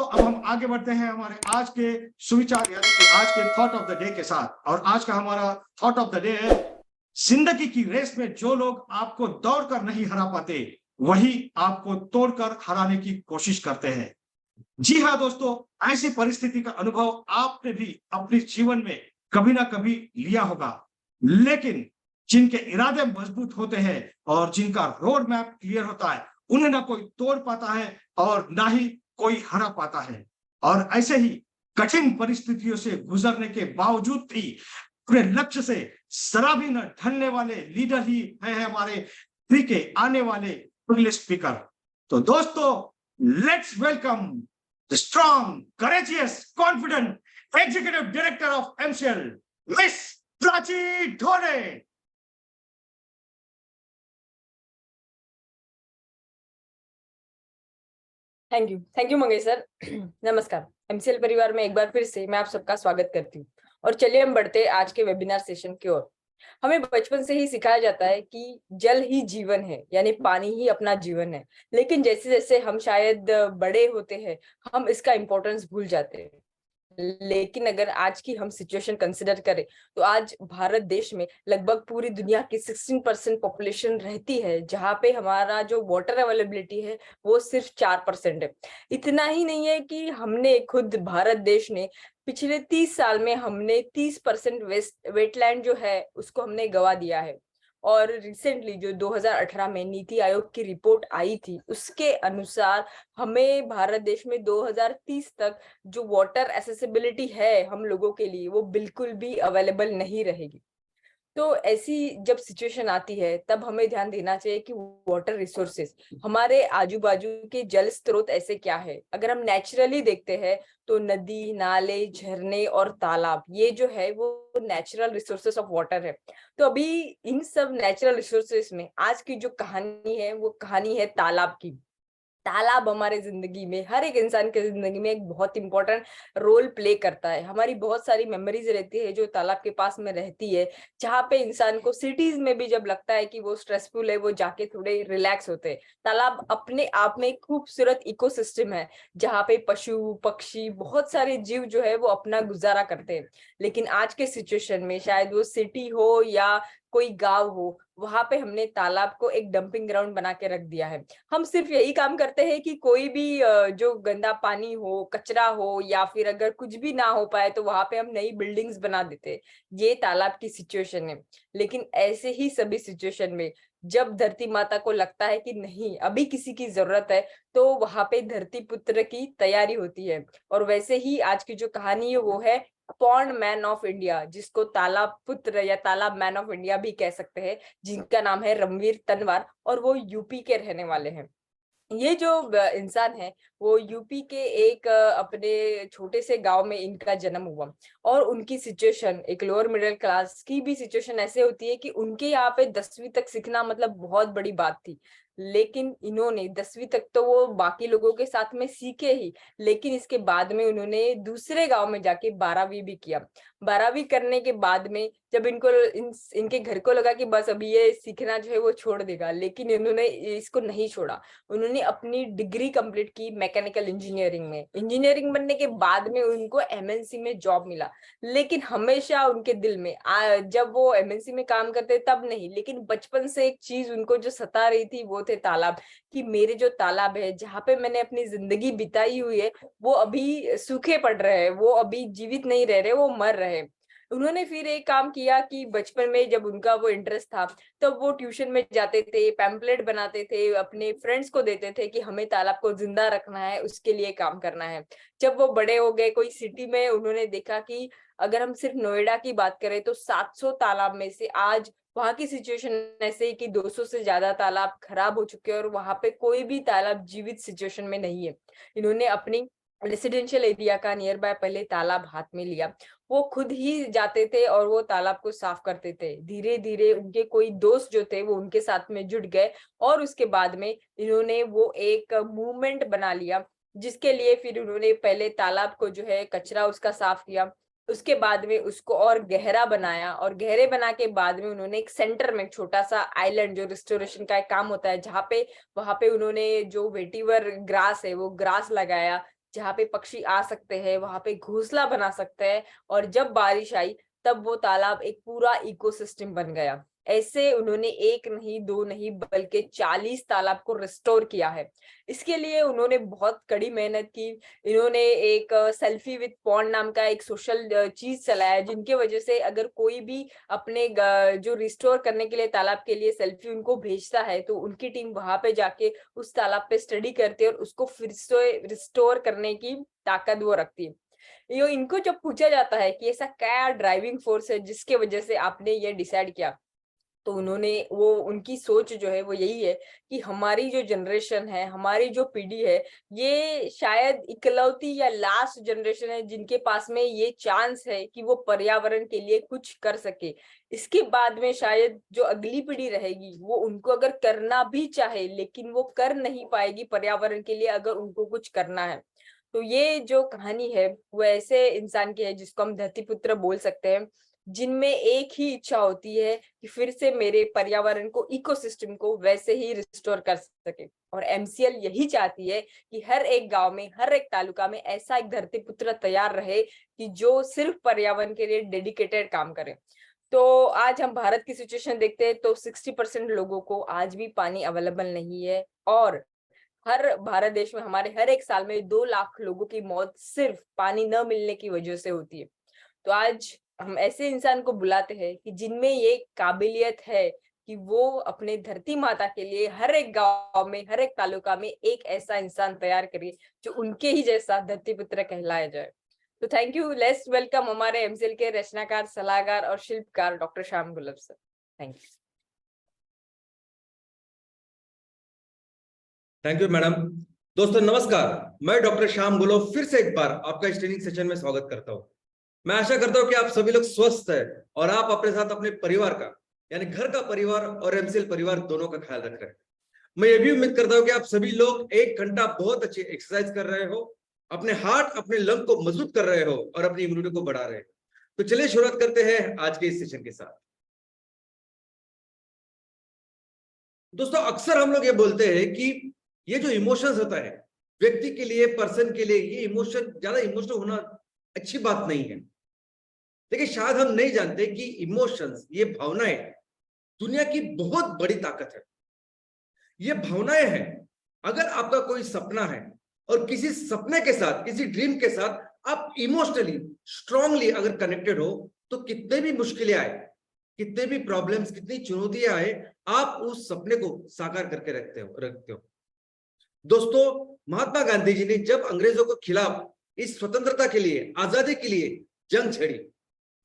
दोस्तों अब हम आगे बढ़ते हैं हमारे आज के सुविचार यानी कि आज के थॉट ऑफ द डे के साथ। और आज का हमारा थॉट ऑफ द डे है, जिंदगी की रेस में जो लोग आपको दौड़कर नहीं हरा पाते, वही आपको तोड़कर हराने की कोशिश करते हैं। जी हाँ दोस्तों, ऐसी परिस्थिति का अनुभव आपने भी अपने जीवन में कभी ना कभी लिया होगा। लेकिन जिनके इरादे मजबूत होते हैं और जिनका रोड मैप क्लियर होता है, उन्हें ना कोई तोड़ पाता है और ना ही कोई हरा पाता है। और ऐसे ही कठिन परिस्थितियों से गुजरने के बावजूद भी अपने लक्ष्य से जरा भी न ढलने वाले लीडर ही है हमारे पृथ्वी के आने वाले अगले स्पीकर। तो दोस्तों, let's welcome the strong, courageous, confident executive director of MCL, Miss Prachi Dhole. Thank you Mangesh sir. नमस्कार, एमसीएल परिवार में एक बार फिर से मैं आप सबका स्वागत करती हूँ। और चलिए हम बढ़ते आज के वेबिनार सेशन की ओर। हमें बचपन से ही सिखाया जाता है कि जल ही जीवन है, यानी पानी ही अपना जीवन है। लेकिन जैसे जैसे हम शायद बड़े होते हैं, हम इसका इम्पोर्टेंस भूल जाते हैं। लेकिन अगर आज की हम सिचुएशन कंसिडर करें तो आज भारत देश में लगभग पूरी दुनिया की 16% पॉपुलेशन रहती है, जहाँ पे हमारा जो वाटर अवेलेबिलिटी है वो सिर्फ 4% है। इतना ही नहीं है कि हमने खुद भारत देश ने पिछले 30 साल में हमने 30% वेटलैंड जो है उसको हमने गवा दिया है। और रिसेंटली जो 2018 में नीति आयोग की रिपोर्ट आई थी, उसके अनुसार हमें भारत देश में 2030 तक जो वाटर एसेसिबिलिटी है हम लोगों के लिए, वो बिल्कुल भी अवेलेबल नहीं रहेगी। तो ऐसी जब सिचुएशन आती है तब हमें ध्यान देना चाहिए कि वाटर रिसोर्सेस, हमारे आजू बाजू के जल स्रोत ऐसे क्या है। अगर हम नेचुरली देखते हैं तो नदी, नाले, झरने और तालाब, ये जो है वो नेचुरल रिसोर्सेस ऑफ वाटर है। तो अभी इन सब नेचुरल रिसोर्सेस में आज की जो कहानी है वो कहानी है तालाब की। तालाब हमारे जिंदगी में, हर एक इंसान के जिंदगी में एक बहुत इंपॉर्टेंट रोल प्ले करता है। हमारी बहुत सारी मेमोरीज रहती है जो तालाब के पास में रहती है, जहाँ पे इंसान को सिटीज में भी जब लगता है कि वो स्ट्रेसफुल है, वो जाके थोड़े रिलैक्स होते हैं। तालाब अपने आप में एक खूबसूरत इकोसिस्टम है, जहाँ पे पशु पक्षी, बहुत सारे जीव जो है वो अपना गुजारा करते हैं। लेकिन आज के सिचुएशन में, शायद वो सिटी हो या कोई गांव हो, वहां पे हमने तालाब को एक डंपिंग ग्राउंड बना के रख दिया है। हम सिर्फ यही काम करते हैं कि कोई भी जो गंदा पानी हो, कचरा हो, या फिर अगर कुछ भी ना हो पाए तो वहां पे हम नई बिल्डिंग्स बना देते हैं। ये तालाब की सिचुएशन है। लेकिन ऐसे ही सभी सिचुएशन में जब धरती माता को लगता है कि नहीं, अभी किसी की जरूरत है, तो वहां पे धरती पुत्र की तैयारी होती है। और वैसे ही आज की जो कहानी है वो है पॉन्ड मैन ऑफ इंडिया, जिसको तालाब पुत्र या तालाब मैन ऑफ इंडिया भी कह सकते हैं, जिनका नाम है रणवीर तंवर, और वो यूपी के रहने वाले हैं। ये जो इंसान है वो यूपी के एक अपने छोटे से गांव में इनका जन्म हुआ। और उनकी सिचुएशन एक लोअर मिडिल क्लास की भी सिचुएशन ऐसे होती है कि उनके यहाँ पे 10वीं तक सीखना मतलब बहुत बड़ी बात थी। लेकिन इन्होंने 10वीं तक तो वो बाकी लोगों के साथ में सीखे ही, लेकिन इसके बाद में उन्होंने दूसरे गांव में जाके 12वीं भी किया। 12वीं करने के बाद में जब इनके घर को लगा कि बस अभी ये सीखना जो है वो छोड़ देगा, लेकिन इन्होंने इसको नहीं छोड़ा। उन्होंने अपनी डिग्री कंप्लीट की मैकेनिकल इंजीनियरिंग में। इंजीनियरिंग बनने के बाद में उनको एमएनसी में जॉब मिला। लेकिन हमेशा उनके दिल में जब वो एमएनसी में काम करते तब नहीं, लेकिन बचपन से एक चीज उनको जो सता रही थी वो थे तालाब। कि मेरे जो तालाब है जहाँ पे मैंने अपनी जिंदगी बिताई हुई है, वो अभी सूखे पड़ रहे हैं, वो अभी जीवित नहीं रह रहे, वो मर रहे। उन्होंने फिर एक काम किया कि बचपन में जब उनका वो इंटरेस्ट था, तब वो ट्यूशन में जाते थे, पैम्पलेट बनाते थे, अपने फ्रेंड्स को देते थे कि हमें तालाब को जिंदा रखना है, उसके लिए काम करना है। जब वो बड़े हो गए, कोई सिटी में, उन्होंने देखा कि अगर हम सिर्फ नोएडा की बात करें तो 700 तालाब में से आज वहां की सिचुएशन ऐसे है कि 200 से ज्यादा तालाब खराब हो चुके हैं, और वहां पे कोई भी तालाब जीवित सिचुएशन में नहीं है। इन्होंने अपनी रेसिडेंशियल एरिया का नियर बाय पहले तालाब हाथ में लिया। वो खुद ही जाते थे और वो तालाब को साफ करते थे। धीरे धीरे उनके कोई दोस्त जो थे वो उनके साथ में जुट गए, और उसके बाद में इन्होंने वो एक मूवमेंट बना लिया, जिसके लिए फिर उन्होंने पहले तालाब को जो है कचरा उसका साफ किया। उसके बाद में उसको और गहरा बनाया, और गहरे बना के बाद में उन्होंने एक सेंटर में छोटा सा आइलैंड, जो रिस्टोरेशन का एक काम होता है, जहाँ पे वहां पे उन्होंने जो वेटिवर ग्रास है वो ग्रास लगाया, जहाँ पे पक्षी आ सकते हैं, वहां पे घोंसला बना सकते हैं, और जब बारिश आई तब वो तालाब एक पूरा इकोसिस्टम बन गया। ऐसे उन्होंने एक नहीं, दो नहीं, बल्कि 40 तालाब को रिस्टोर किया है। इसके लिए उन्होंने बहुत कड़ी मेहनत की। इन्होंने एक सेल्फी विद पॉन्ड नाम का एक सोशल चीज चलाया, जिनके वजह से अगर कोई भी अपने जो रिस्टोर करने के लिए तालाब के लिए सेल्फी उनको भेजता है, तो उनकी टीम वहां पे जाके उस तालाब पे स्टडी करती है और उसको फिर से रिस्टोर करने की ताकत वो रखती है। ये इनको जब पूछा जाता है कि ऐसा क्या ड्राइविंग फोर्स है जिसके वजह से आपने ये डिसाइड किया, तो उन्होंने वो उनकी सोच जो है वो यही है कि हमारी जो जनरेशन है, हमारी जो पीढ़ी है, ये शायद इकलौती या लास्ट जनरेशन है जिनके पास में ये चांस है कि वो पर्यावरण के लिए कुछ कर सके। इसके बाद में शायद जो अगली पीढ़ी रहेगी वो उनको अगर करना भी चाहे, लेकिन वो कर नहीं पाएगी पर्यावरण के लिए अगर उनको कुछ करना है। तो ये जो कहानी है वो ऐसे इंसान की है जिसको हम धरतीपुत्र बोल सकते हैं, जिनमें एक ही इच्छा होती है कि फिर से मेरे पर्यावरण को, इकोसिस्टम को वैसे ही रिस्टोर कर सके। और एमसीएल यही चाहती है कि हर एक गांव में, हर एक तालुका में ऐसा एक धरतीपुत्र तैयार रहे कि जो सिर्फ पर्यावरण के लिए डेडिकेटेड काम करे। तो आज हम भारत की सिचुएशन देखते हैं तो 60% लोगों को आज भी पानी अवेलेबल नहीं है, और हर भारत देश में हमारे हर एक साल में 2 लाख लोगों की मौत सिर्फ पानी न मिलने की वजह से होती है। तो आज हम ऐसे इंसान को बुलाते हैं कि जिनमें ये काबिलियत है कि वो अपने धरती माता के लिए हर एक गांव में, हर एक तालुका में एक ऐसा इंसान तैयार करे जो उनके ही जैसा धरती पुत्र कहलाया जाए। तो थैंक यू। लेट्स वेलकम हमारे एमसीएल के रचनाकार, सलाहकार और शिल्पकार doctor Shyam gulab sir. Thank you. Thank you madam. दोस्तों नमस्कार, मैं डॉक्टर श्याम गुलाब फिर से एक बार आपका इस ट्रेनिंग सेशन में स्वागत करता हूं। मैं आशा करता हूं कि आप सभी लोग स्वस्थ हैं और आप अपने साथ अपने परिवार का, यानी घर का परिवार और एमसीएल परिवार दोनों का ख्याल रख रहे हैं। मैं ये भी उम्मीद करता हूं कि आप सभी लोग 1 घंटा बहुत अच्छी एक्सरसाइज कर रहे हो, अपने हार्ट, अपने लंग को मजबूत कर रहे हो और अपनी इम्यूनिटी को बढ़ा रहे हो। तो चलिए शुरुआत करते हैं आज के इस सेशन के साथ। दोस्तों अक्सर हम लोग ये बोलते हैं कि ये जो इमोशंस होता है व्यक्ति के लिए, पर्सन के लिए, ये इमोशन, ज्यादा इमोशनल होना अच्छी बात नहीं है। लेकिन शायद हम नहीं जानते कि इमोशंस, ये भावनाएं दुनिया की बहुत बड़ी ताकत है। ये भावनाएं हैं, अगर आपका कोई सपना है और किसी सपने के साथ, किसी ड्रीम के साथ आप इमोशनली स्ट्रांगली अगर कनेक्टेड हो, तो कितने भी मुश्किलें आए, कितने भी प्रॉब्लम्स, कितनी चुनौतियां आए, आप उस सपने को साकार करके रखते हो। दोस्तों महात्मा गांधी जी ने जब अंग्रेजों के खिलाफ इस स्वतंत्रता के लिए, आजादी के लिए जंग छेड़ी,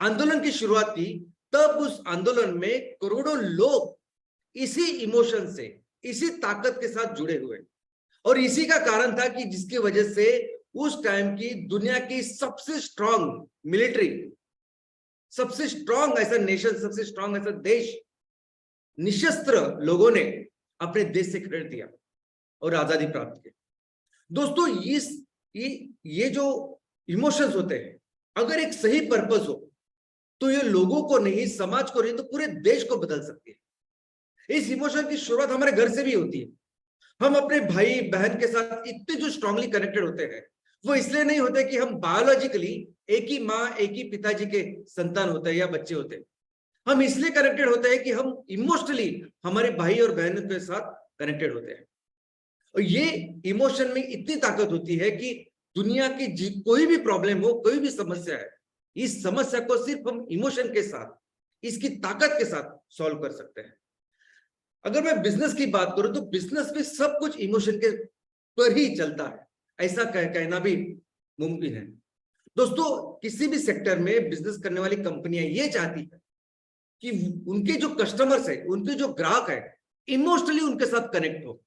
आंदोलन की शुरुआत की, तब उस आंदोलन में करोड़ों लोग इसी इमोशन से, इसी ताकत के साथ जुड़े हुए, और इसी का कारण था कि जिसकी वजह से उस टाइम की दुनिया की सबसे स्ट्रांग मिलिट्री, सबसे स्ट्रांग ऐसा नेशन, सबसे स्ट्रांग ऐसा देश, निशस्त्र लोगों ने अपने देश से खरीद दिया और आजादी प्राप्त की। दोस्तों ये जो इमोशंस होते हैं, अगर एक सही पर्पस हो तो ये लोगों को नहीं, समाज को नहीं, तो पूरे देश को बदल सकती है। इस इमोशन की शुरुआत हमारे घर से भी होती है। हम अपने भाई बहन के साथ इतने जो स्ट्रांगली कनेक्टेड होते हैं, वो इसलिए नहीं होते कि हम बायोलॉजिकली एक ही माँ, एक ही पिताजी के संतान होते हैं या बच्चे होते हैं। हम इसलिए कनेक्टेड होते हैं कि हम इमोशनली हमारे भाई और बहनों के साथ कनेक्टेड होते हैं। और ये इमोशन में इतनी ताकत होती है कि दुनिया की कोई भी प्रॉब्लम हो, कोई भी समस्या है, इस समस्या को सिर्फ हम इमोशन के साथ, इसकी ताकत के साथ सॉल्व कर सकते हैं। अगर मैं बिजनेस की बात करूं तो बिजनेस में सब कुछ इमोशन के पर ही चलता है, ऐसा कहना भी मुमकिन है। दोस्तों किसी भी सेक्टर में बिजनेस करने वाली कंपनियां ये चाहती है कि उनके जो कस्टमर्स है, उनके जो ग्राहक है, इमोशनली उनके साथ कनेक्ट हो।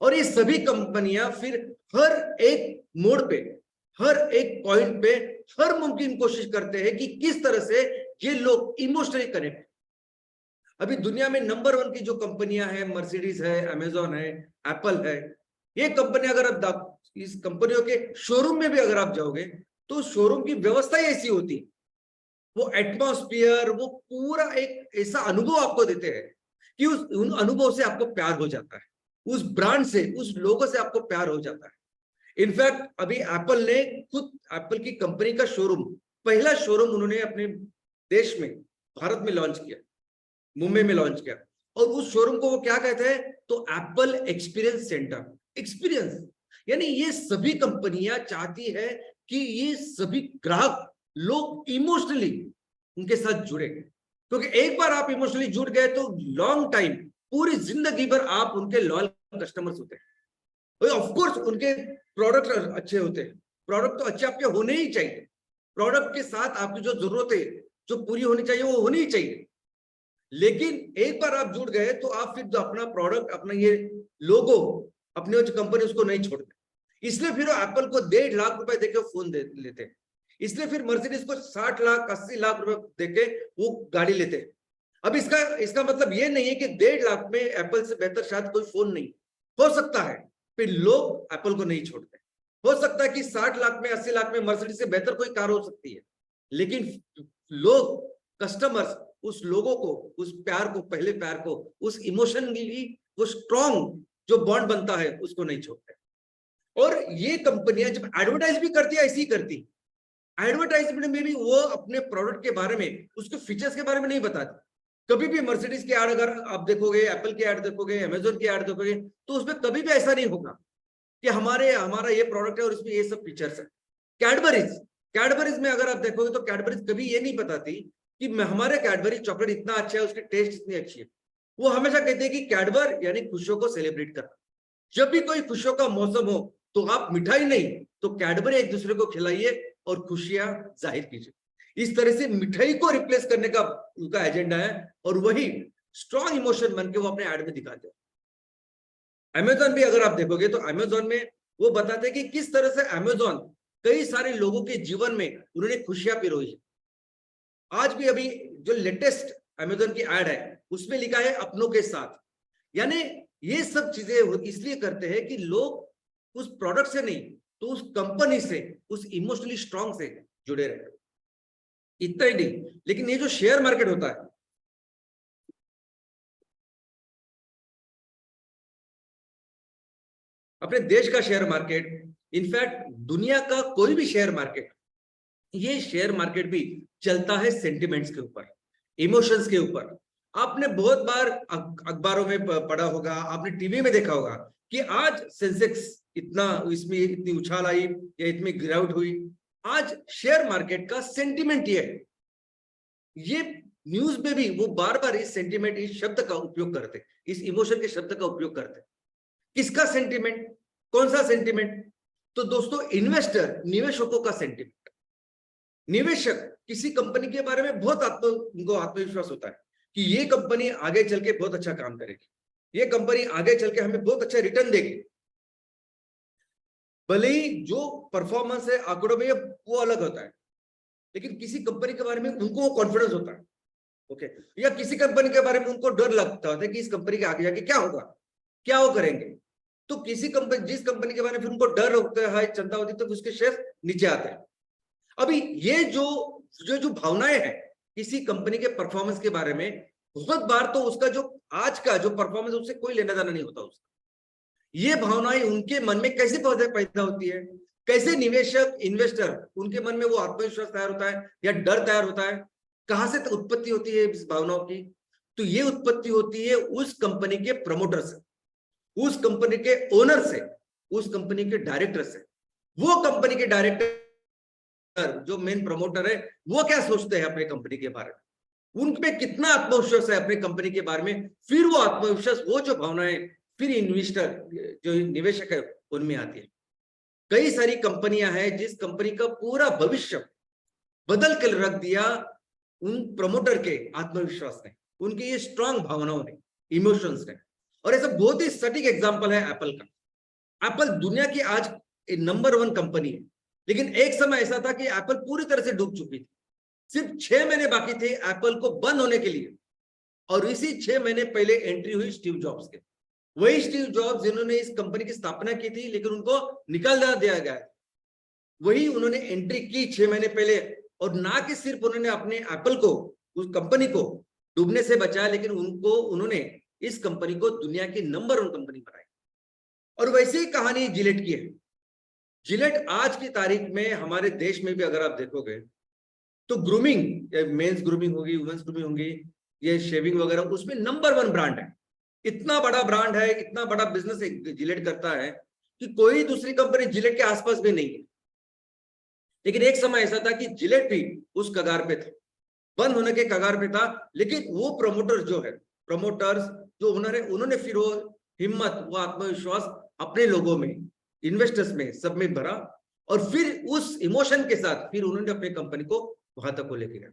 और ये सभी कंपनियां फिर हर एक मोड़ पे, हर एक पॉइंट पे हर मुमकिन कोशिश करते हैं कि किस तरह से ये लोग इमोशनली कनेक्ट। अभी दुनिया में नंबर 1 की जो कंपनियां हैं, मर्सिडीज है, अमेजॉन है, एप्पल है, ये कंपनी, अगर आप इस कंपनियों के शोरूम में भी अगर आप जाओगे तो शोरूम की व्यवस्था ही ऐसी होती, वो एटमॉस्फियर, वो पूरा एक ऐसा अनुभव आपको देते हैं कि उन अनुभव से आपको प्यार हो जाता है, उस ब्रांड से, उस लोगों से आपको प्यार हो जाता है। इनफैक्ट अभी एप्पल ने खुद एप्पल की कंपनी का शोरूम, पहला शोरूम उन्होंने अपने देश में, भारत में लॉन्च किया, मुंबई में लॉन्च किया। और उस शोरूम को वो क्या कहते हैं, तो एप्पल एक्सपीरियंस सेंटर। एक्सपीरियंस यानी ये सभी कंपनियां चाहती है कि ये सभी ग्राहक लोग इमोशनली उनके साथ जुड़े, क्योंकि एक बार आप इमोशनली जुड़ गए तो लॉन्ग टाइम, पूरी जिंदगी भर आप उनके लॉयल कस्टमर्स होते हैं। ऑफ कोर्स उनके प्रोडक्ट अच्छे होते हैं, प्रोडक्ट तो अच्छे आपके होने ही चाहिए, प्रोडक्ट के साथ आपकी जो जरूरतें जो पूरी होनी चाहिए वो होनी ही चाहिए। लेकिन एक बार आप जुड़ गए तो आप फिर अपना प्रोडक्ट, अपना ये लोगो, अपनी जो कंपनी उसको नहीं छोड़ते। इसलिए फिर एप्पल को 1.5 लाख रुपए देके फोन दे लेते हैं, इसलिए फिर मर्सिडीज को 60 लाख 80 लाख रुपए देके वो गाड़ी लेते हैं। अब इसका मतलब ये नहीं है कि 1.5 लाख में एप्पल से बेहतर शायद कोई फोन नहीं हो सकता है, फिर लोग एप्पल को नहीं छोड़ते। हो सकता है कि 60 लाख में 80 लाख में मर्सिडीज से बेहतर कोई कार हो सकती है, लेकिन लोग, कस्टमर्स उस लोगों को, उस प्यार को, पहले प्यार को, उस इमोशनली वो स्ट्रॉन्ग जो बॉन्ड बनता है उसको नहीं छोड़ते। और ये कंपनियां जब एडवर्टाइज भी करती है ऐसी ही करती, एडवर्टाइजमेंट में भी वो अपने प्रोडक्ट के बारे में, उसके फीचर्स के बारे में नहीं बताती। कभी भी मर्सिडीज की एड अगर आप देखोगे, एप्पल की एड देखोगे, अमेजोन की एड देखोगे, तो उसमें कभी भी ऐसा नहीं होगा कि हमारा ये प्रोडक्ट है और इसमें ये सब फीचर्स है। कैडबरीज में अगर आप देखोगे तो कैडबरीज कभी ये नहीं बताती कि हमारे कैडबरी चॉकलेट इतना अच्छा है, उसकी टेस्ट इतनी अच्छी है। वो हमेशा कहते हैं कि कैडबर यानी खुशियों को सेलिब्रेट करना। जब भी कोई खुशियों का मौसम हो तो आप मिठाई नहीं तो कैडबरी एक दूसरे को खिलाइए और खुशियां जाहिर कीजिए। इस तरह से मिठाई को रिप्लेस करने का उनका एजेंडा है, और वही स्ट्रॉन्ग इमोशन बन के वो अपने एड में दिखाते हैं। अमेजोन भी अगर आप देखोगे तो अमेजोन में वो बताते हैं कि किस तरह से अमेजोन कई सारे लोगों के जीवन में उन्होंने खुशियां पिरोई है। आज भी अभी जो लेटेस्ट अमेजोन की एड है उसमें लिखा है अपनों के साथ। यानी ये सब चीजें इसलिए करते हैं कि लोग उस प्रोडक्ट से नहीं तो उस कंपनी से, उस इमोशनली स्ट्रांग से जुड़े रहे। इतना ही नहीं, लेकिन ये जो शेयर मार्केट होता है, अपने देश का शेयर मार्केट, इनफैक्ट दुनिया का कोई भी शेयर मार्केट, ये शेयर मार्केट भी चलता है सेंटिमेंट्स के ऊपर, इमोशंस के ऊपर। आपने बहुत बार अखबारों में पढ़ा होगा, आपने टीवी में देखा होगा कि आज सेंसेक्स इतना, इसमें इतनी उछाल आई या इतनी गिरावट हुई। आज शेयर मार्केट का सेंटिमेंट ये न्यूज में भी वो बार बार इस सेंटिमेंट, इस शब्द का उपयोग करते, इस इमोशन के शब्द का उपयोग करते। किसका सेंटिमेंट, कौन सा सेंटिमेंट? तो दोस्तों इन्वेस्टर, निवेशकों का सेंटिमेंट। निवेशक किसी कंपनी के बारे में बहुत उनको आत्मविश्वास होता है कि ये कंपनी आगे चल के बहुत अच्छा काम करेगी, ये कंपनी आगे चल के हमें बहुत अच्छा रिटर्न देगी। भले ही जो परफॉर्मेंस है आंकड़ों में वो अलग होता है, लेकिन किसी कंपनी के बारे में उनको कॉन्फिडेंस होता है, ओके। या किसी कंपनी के बारे में उनको डर लगता होता है कि इस कंपनी के आगे जाके क्या होगा, क्या वो करेंगे। तो किसी कंपनी, जिस कंपनी के बारे में फिर उनको डर होता है, चिंता होती है, तो उसके शेयर नीचे आते हैं। अभी ये जो भावनाएं हैं किसी कंपनी के परफॉर्मेंस के बारे में, बहुत बार तो उसका जो आज का जो परफॉर्मेंस उससे कोई लेना देना नहीं होता उसका। ये भावनाएं उनके मन में कैसे पैदा होती है, कैसे निवेशक, इन्वेस्टर, उनके मन में वो आत्मविश्वास तैयार होता है या डर तैयार होता है, कहां से उत्पत्ति होती है इस भावनाओं की? तो ये उत्पत्ति होती है उस कंपनी के प्रमोटर से, उस कंपनी के ओनर से, उस कंपनी के डायरेक्टर से। वो कंपनी के डायरेक्टर, जो मेन प्रमोटर है, वो क्या सोचते हैं अपने कंपनी के बारे में, उनमें कितना आत्मविश्वास है अपने कंपनी के बारे में। फिर वो आत्मविश्वास, वो जो भावनाएं फिर इन्वेस्टर, जो निवेशक है, उनमें आती है। कई सारी कंपनियां हैं जिस कंपनी का पूरा भविष्य बदल कर रख दिया उन प्रमोटर के आत्मविश्वास ने, उनकी ये स्ट्रांग भावनाओं ने, इमोशंस ने। और ऐसा बहुत ही सटीक एग्जांपल है एप्पल का। एप्पल दुनिया की आज नंबर 1 कंपनी है, लेकिन एक समय ऐसा था कि एप्पल पूरी तरह से डूब चुकी थी। सिर्फ 6 महीने बाकी थे एप्पल को बंद होने के लिए, और इसी 6 महीने पहले एंट्री हुई स्टीव जॉब्स के। वही स्टीव जॉब्स जिन्होंने इस कंपनी की स्थापना की थी, लेकिन उनको निकाल दिया गया। वही उन्होंने एंट्री की 6 महीने पहले, और ना कि सिर्फ उन्होंने अपने एप्पल को, उस कंपनी को डूबने से बचाया, लेकिन उन्होंने इस कंपनी को दुनिया की नंबर 1 कंपनी बनाई। और वैसे ही कहानी जिलेट की है। जिलेट आज की तारीख में हमारे देश में भी अगर आप देखोगे तो ग्रूमिंग, मेंस ग्रूमिंग होगी, वुमेन्स ग्रूमिंग होगी, ये शेविंग वगैरह, उसमें नंबर 1 ब्रांड है। इतना बड़ा ब्रांड है, इतना बड़ा बिजनेस जिलेट करता है कि कोई दूसरी कंपनी जिलेट के आसपास भी नहीं है। लेकिन एक समय ऐसा था कि जिलेट भी उस कगार पे था, बंद होने के कगार पे था। लेकिन वो प्रमोटर्स जो ओनर है, उन्होंने फिर वो हिम्मत, वो आत्मविश्वास अपने लोगों में, इन्वेस्टर्स में, सब में भरा, और फिर उस इमोशन के साथ फिर उन्होंने अपनी कंपनी को वहां तक को लेके गया।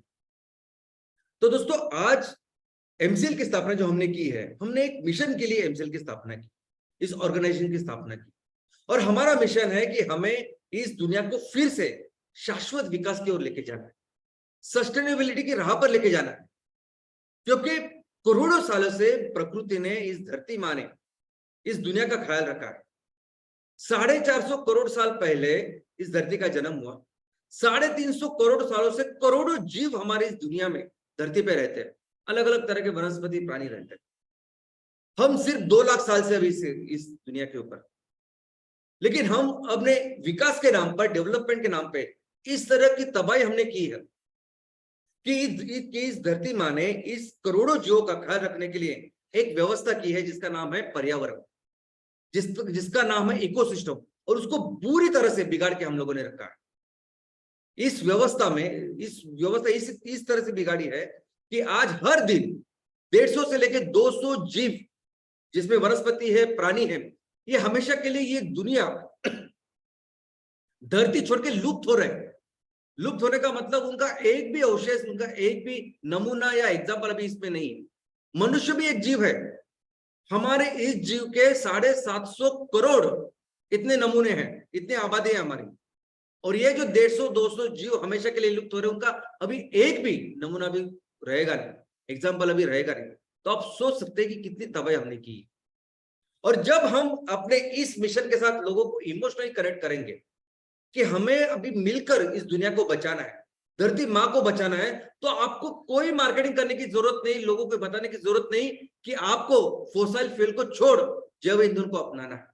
तो दोस्तों, आज एमसीएल की स्थापना जो हमने की है, हमने एक मिशन के लिए एमसीएल की स्थापना की, इस ऑर्गेनाइजेशन की स्थापना की, और हमारा मिशन है कि हमें इस दुनिया को फिर से शाश्वत विकास की ओर लेके जाना है, सस्टेनेबिलिटी की राह पर लेके जाना है। क्योंकि करोड़ों सालों से प्रकृति ने, इस धरती माँ ने इस दुनिया का ख्याल रखा है। 450 करोड़ साल पहले इस धरती का जन्म हुआ। 350 करोड़ सालों से करोड़ों जीव हमारे इस दुनिया में, धरती पे रहते हैं, अलग अलग तरह के वनस्पति प्राणी रहते हैं। हम सिर्फ 2 लाख साल से अभी इस दुनिया के ऊपर, लेकिन हम अपने विकास के नाम पर, डेवलपमेंट के नाम पे इस तरह की तबाही हमने की है कि इस धरती माँ ने इस करोड़ों जीवों का ख्याल रखने के लिए एक व्यवस्था की है जिसका नाम है पर्यावरण, जिसका नाम है इकोसिस्टम, और उसको पूरी तरह से बिगाड़ के हम लोगों ने रखा है। इस व्यवस्था इस तरह से बिगाड़ी है कि आज हर दिन 150 से लेकर 200 जीव, जिसमें वनस्पति है, प्राणी है, ये हमेशा के लिए ये दुनिया धरती छोड़ के लुप्त हो रहे हैं। लुप्त होने का मतलब उनका एक भी अवशेष, उनका एक भी नमूना या एग्जाम्पल अभी इसमें नहीं है। मनुष्य भी एक जीव है। हमारे इस जीव के 750 करोड़ इतने नमूने हैं, इतनी आबादी है हमारी, और ये जो 150-200 जीव हमेशा के लिए लुप्त हो रहे हैं, उनका अभी एक भी नमूना भी रहेगा नहीं, एग्जाम्पल अभी रहेगा नहीं। तो आप सोच सकते हैं कि कितनी तबाही हमने की। और जब हम अपने इस मिशन के साथ लोगों को इमोशनली कनेक्ट करेंगे कि हमें अभी मिलकर इस दुनिया को बचाना है, धरती माँ को बचाना है, तो आपको कोई मार्केटिंग करने की जरूरत नहीं, लोगों को बताने की जरूरत नहीं कि आपको फॉसिल फ्यूल को छोड़ जैव ईंधन को अपनाना है।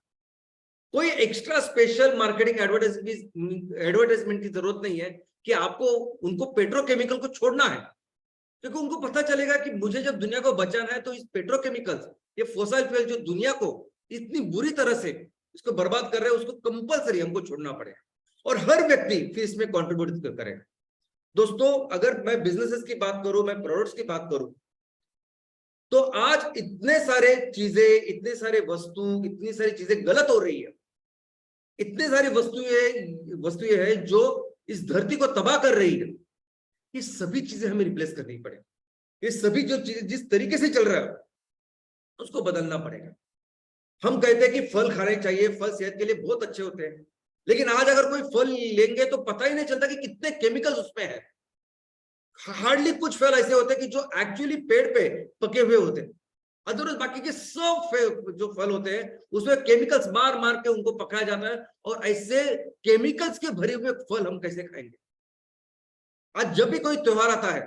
कोई एक्स्ट्रा स्पेशल मार्केटिंग एडवर्टाइजमेंट की जरूरत नहीं है कि आपको उनको पेट्रोकेमिकल को छोड़ना है, क्योंकि उनको पता चलेगा कि मुझे जब दुनिया को बचाना है तो इस पेट्रोकेमिकल्स, ये फॉसिल फ्यूल जो दुनिया को इतनी बुरी तरह से इसको बर्बाद कर रहे हैं, उसको कंपलसरी हमको छोड़ना पड़ेगा, और हर व्यक्ति फिर इसमें कॉन्ट्रीब्यूट करेगा। दोस्तों, अगर मैं बिजनेसेस की बात करूं, मैं प्रोडक्ट्स की बात करूं, तो आज इतने सारे चीजें, इतने सारे वस्तु, इतनी सारी चीजें गलत हो रही है, इतने सारी वस्तुएं हैं जो इस धरती को तबाह कर रही है। ये सभी चीजें हमें रिप्लेस करनी पड़ेगी। ये सभी जो चीजें जिस तरीके से चल रहा है उसको बदलना पड़ेगा। हम कहते हैं कि फल खाने चाहिए, फल सेहत के लिए बहुत अच्छे होते हैं, लेकिन आज अगर कोई फल लेंगे तो पता ही नहीं चलता कि कितने केमिकल्स उसमें है। हार्डली कुछ फल ऐसे होते हैं कि जो एक्चुअली पेड़ पे पके हुए होते हैं, अदरवाइज बाकी के सब जो फल होते हैं उसमें केमिकल्स मार मार के उनको पकाया जाता है, और ऐसे केमिकल्स के भरे हुए फल हम कैसे खाएंगे। आज जब भी कोई त्योहार आता है,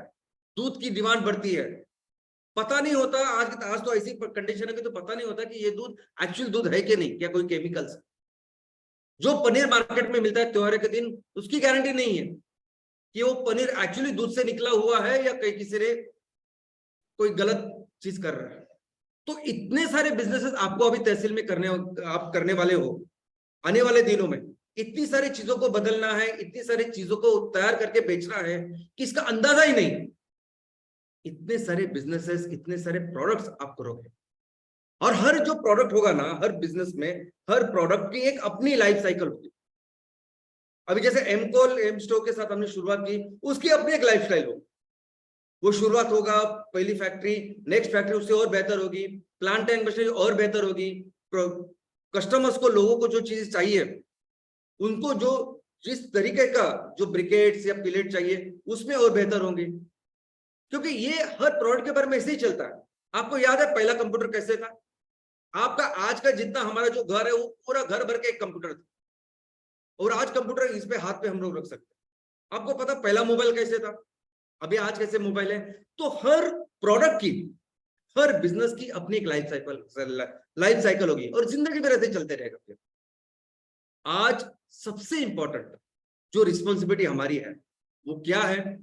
दूध की डिमांड बढ़ती है। पता नहीं होता, आज तो ऐसी कंडीशन है कि तो पता नहीं होता कि ये दूध एक्चुअल दूध है कि नहीं, क्या कोई केमिकल्स। जो पनीर मार्केट में मिलता है त्योहार के दिन, उसकी गारंटी नहीं है कि वो पनीर एक्चुअली दूध से निकला हुआ है या कहीं किसी ने कोई गलत चीज कर रहा है। तो इतने सारे बिजनेसेस आपको अभी तहसील में आप करने वाले हो, आने वाले दिनों में इतनी सारी चीजों को बदलना है, इतनी सारी चीजों को तैयार करके बेचना है कि इसका अंदाजा ही नहीं। इतने सारे बिजनेसेस, इतने सारे प्रोडक्ट्स आप करोगे, और हर जो प्रोडक्ट होगा ना, हर बिजनेस में हर प्रोडक्ट की एक अपनी लाइफ साइकिल होगी। अभी जैसे एम स्टोव के साथ हमने शुरुआत की, उसकी अपनी एक लाइफ स्टाइल होगी। वो शुरुआत होगा, पहली फैक्ट्री, नेक्स्ट फैक्ट्री उससे और बेहतर होगी, प्लांट एंड मशीनरी और बेहतर होगी, कस्टमर्स को, लोगों को जो चीज चाहिए, उनको जो जिस तरीके का जो ब्रिकेट्स या पिलेट चाहिए उसमें और बेहतर होंगे, क्योंकि ये हर प्रोडक्ट के बारे में ऐसे ही चलता है। आपको याद है पहला कंप्यूटर कैसे था? आपका आज का जितना हमारा जो घर है वो पूरा घर भर के एक कंप्यूटर था, और आज कंप्यूटर इस पे हाथ पे हम लोग रख सकते हैं। आपको पता पहला मोबाइल कैसे था, अभी आज कैसे मोबाइल है? तो हर प्रोडक्ट की, हर बिजनेस की अपनी एक लाइफ साइकिल होगी, और जिंदगी में ऐसे चलते रहेगा। आज सबसे इंपॉर्टेंट जो रिस्पॉन्सिबिलिटी हमारी है वो क्या है,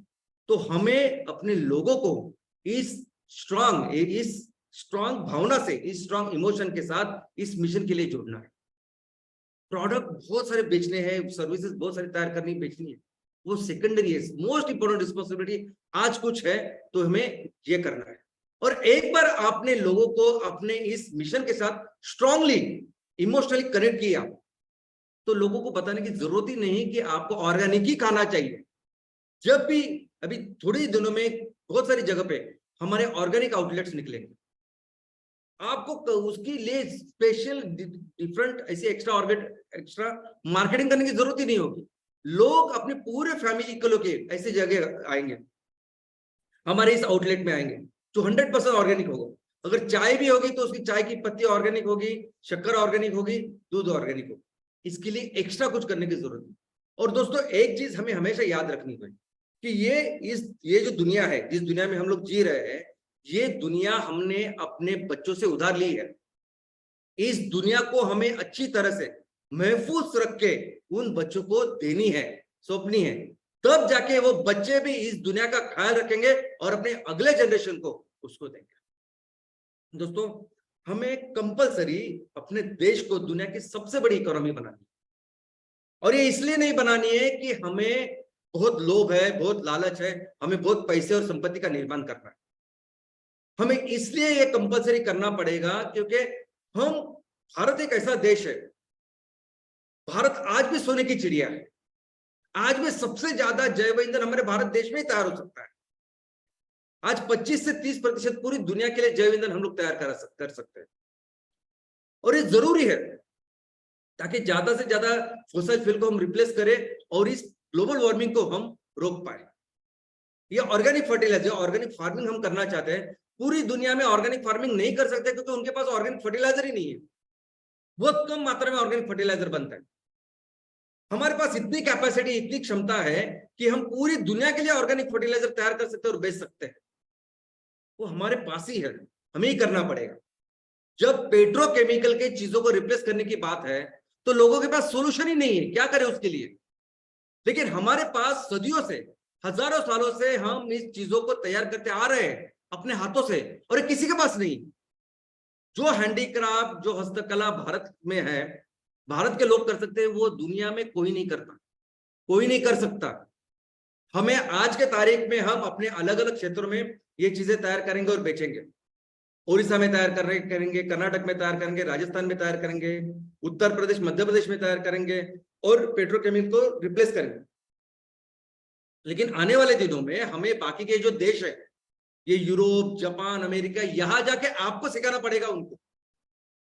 तो हमें अपने लोगों को इस स्ट्रांग भावना से, इस स्ट्रांग इमोशन के साथ इस मिशन के लिए जोड़ना है। प्रोडक्ट बहुत सारे बेचने हैं, सर्विसेज बहुत सारी तैयार करनी बेचनी है, वो सेकेंडरी है। मोस्ट इंपोर्टेंट रिस्पॉन्सिबिलिटी आज कुछ है तो हमें ये करना है। और एक बार आपने लोगों को अपने इस मिशन के साथ स्ट्रांगली इमोशनली कनेक्ट किया तो लोगों को बताने की जरूरत ही नहीं कि आपको ऑर्गेनिक ही खाना चाहिए। जब भी अभी थोड़े ही दिनों में बहुत सारी जगह पे हमारे ऑर्गेनिक आउटलेट्स निकलेंगे, आपको उसके लिए स्पेशल डिफरेंट ऐसे एक्स्ट्रा मार्केटिंग करने की जरूरत ही नहीं होगी। लोग अपने पूरे फैमिली को लेके ऐसी जगह आएंगे, हमारे इस आउटलेट में आएंगे जो 100% ऑर्गेनिक होगा। अगर चाय भी होगी तो उसकी चाय की पत्ती ऑर्गेनिक होगी, शक्कर ऑर्गेनिक होगी, दूध ऑर्गेनिक होगी। इसके लिए एक्स्ट्रा कुछ करने की जरूरत नहीं। और दोस्तों एक चीज हमें हमेशा याद रखनी होगी कि ये जो दुनिया है, जिस दुनिया में हम लोग जी रहे हैं, ये दुनिया हमने अपने बच्चों से उधार ली है। इस दुनिया को हमें अच्छी तरह से महफूज रख के उन बच्चों को देनी है, सौंपनी है, तब जाके वो बच्चे भी इस दुनिया का ख्याल रखेंगे और अपने अगले जनरेशन को उसको देंगे। दोस्तों हमें कंपलसरी अपने देश को दुनिया की सबसे बड़ी इकोनॉमी बनानी है। और ये इसलिए नहीं बनानी है कि हमें बहुत लोभ है, बहुत लालच है, हमें बहुत पैसे और संपत्ति का निर्माण करना है। हमें इसलिए ये कंपलसरी करना पड़ेगा क्योंकि भारत एक ऐसा देश है, भारत आज भी सोने की चिड़िया है। आज भी सबसे ज्यादा जैव ईंधन हमारे भारत देश में ही तैयार हो सकता है। आज 25 से 30% पूरी दुनिया के लिए जैव ईंधन हम लोग तैयार कर सकते हैं। और ये जरूरी है ताकि ज्यादा से ज्यादा फॉसिल फ्यूल को हम रिप्लेस करें और इस ग्लोबल वार्मिंग को हम रोक पाए। ये ऑर्गेनिक फर्टिलाइजर, ऑर्गेनिक फार्मिंग हम करना चाहते हैं। पूरी दुनिया में ऑर्गेनिक फार्मिंग नहीं कर सकते क्योंकि उनके पास ऑर्गेनिक फर्टिलाइजर ही नहीं है। बहुत कम मात्रा में ऑर्गेनिक फर्टिलाइजर बनता है। हमारे पास इतनी कैपेसिटी, इतनी क्षमता है कि हम पूरी दुनिया के लिए ऑर्गेनिक फर्टिलाइजर तैयार कर सकते हैं और बेच सकते हैं। वो हमारे पास ही है, हमें ही करना पड़ेगा। जब पेट्रोकेमिकल के चीजों को रिप्लेस करने की बात है तो लोगों के पास सोल्यूशन ही नहीं है, क्या करें उसके लिए। लेकिन हमारे पास सदियों से, हजारों सालों से हम इस चीजों को तैयार करते आ रहे हैं अपने हाथों से, और किसी के पास नहीं। जो हैंडीक्राफ्ट, जो हस्तकला भारत में है, भारत के लोग कर सकते हैं, वो दुनिया में कोई नहीं करता, कोई नहीं कर सकता। हमें आज के तारीख में हम अपने अलग अलग क्षेत्रों में ये चीजें तैयार करेंगे और बेचेंगे। उड़ीसा में तैयार करेंगे, कर्नाटक में तैयार करेंगे, राजस्थान में तैयार करेंगे, उत्तर प्रदेश, मध्य प्रदेश में तैयार करेंगे और पेट्रोकेमिकल को रिप्लेस करेंगे। लेकिन आने वाले दिनों में हमें बाकी के जो देश है, ये यूरोप, जापान, अमेरिका, यहां जाके आपको सिखाना पड़ेगा उनको।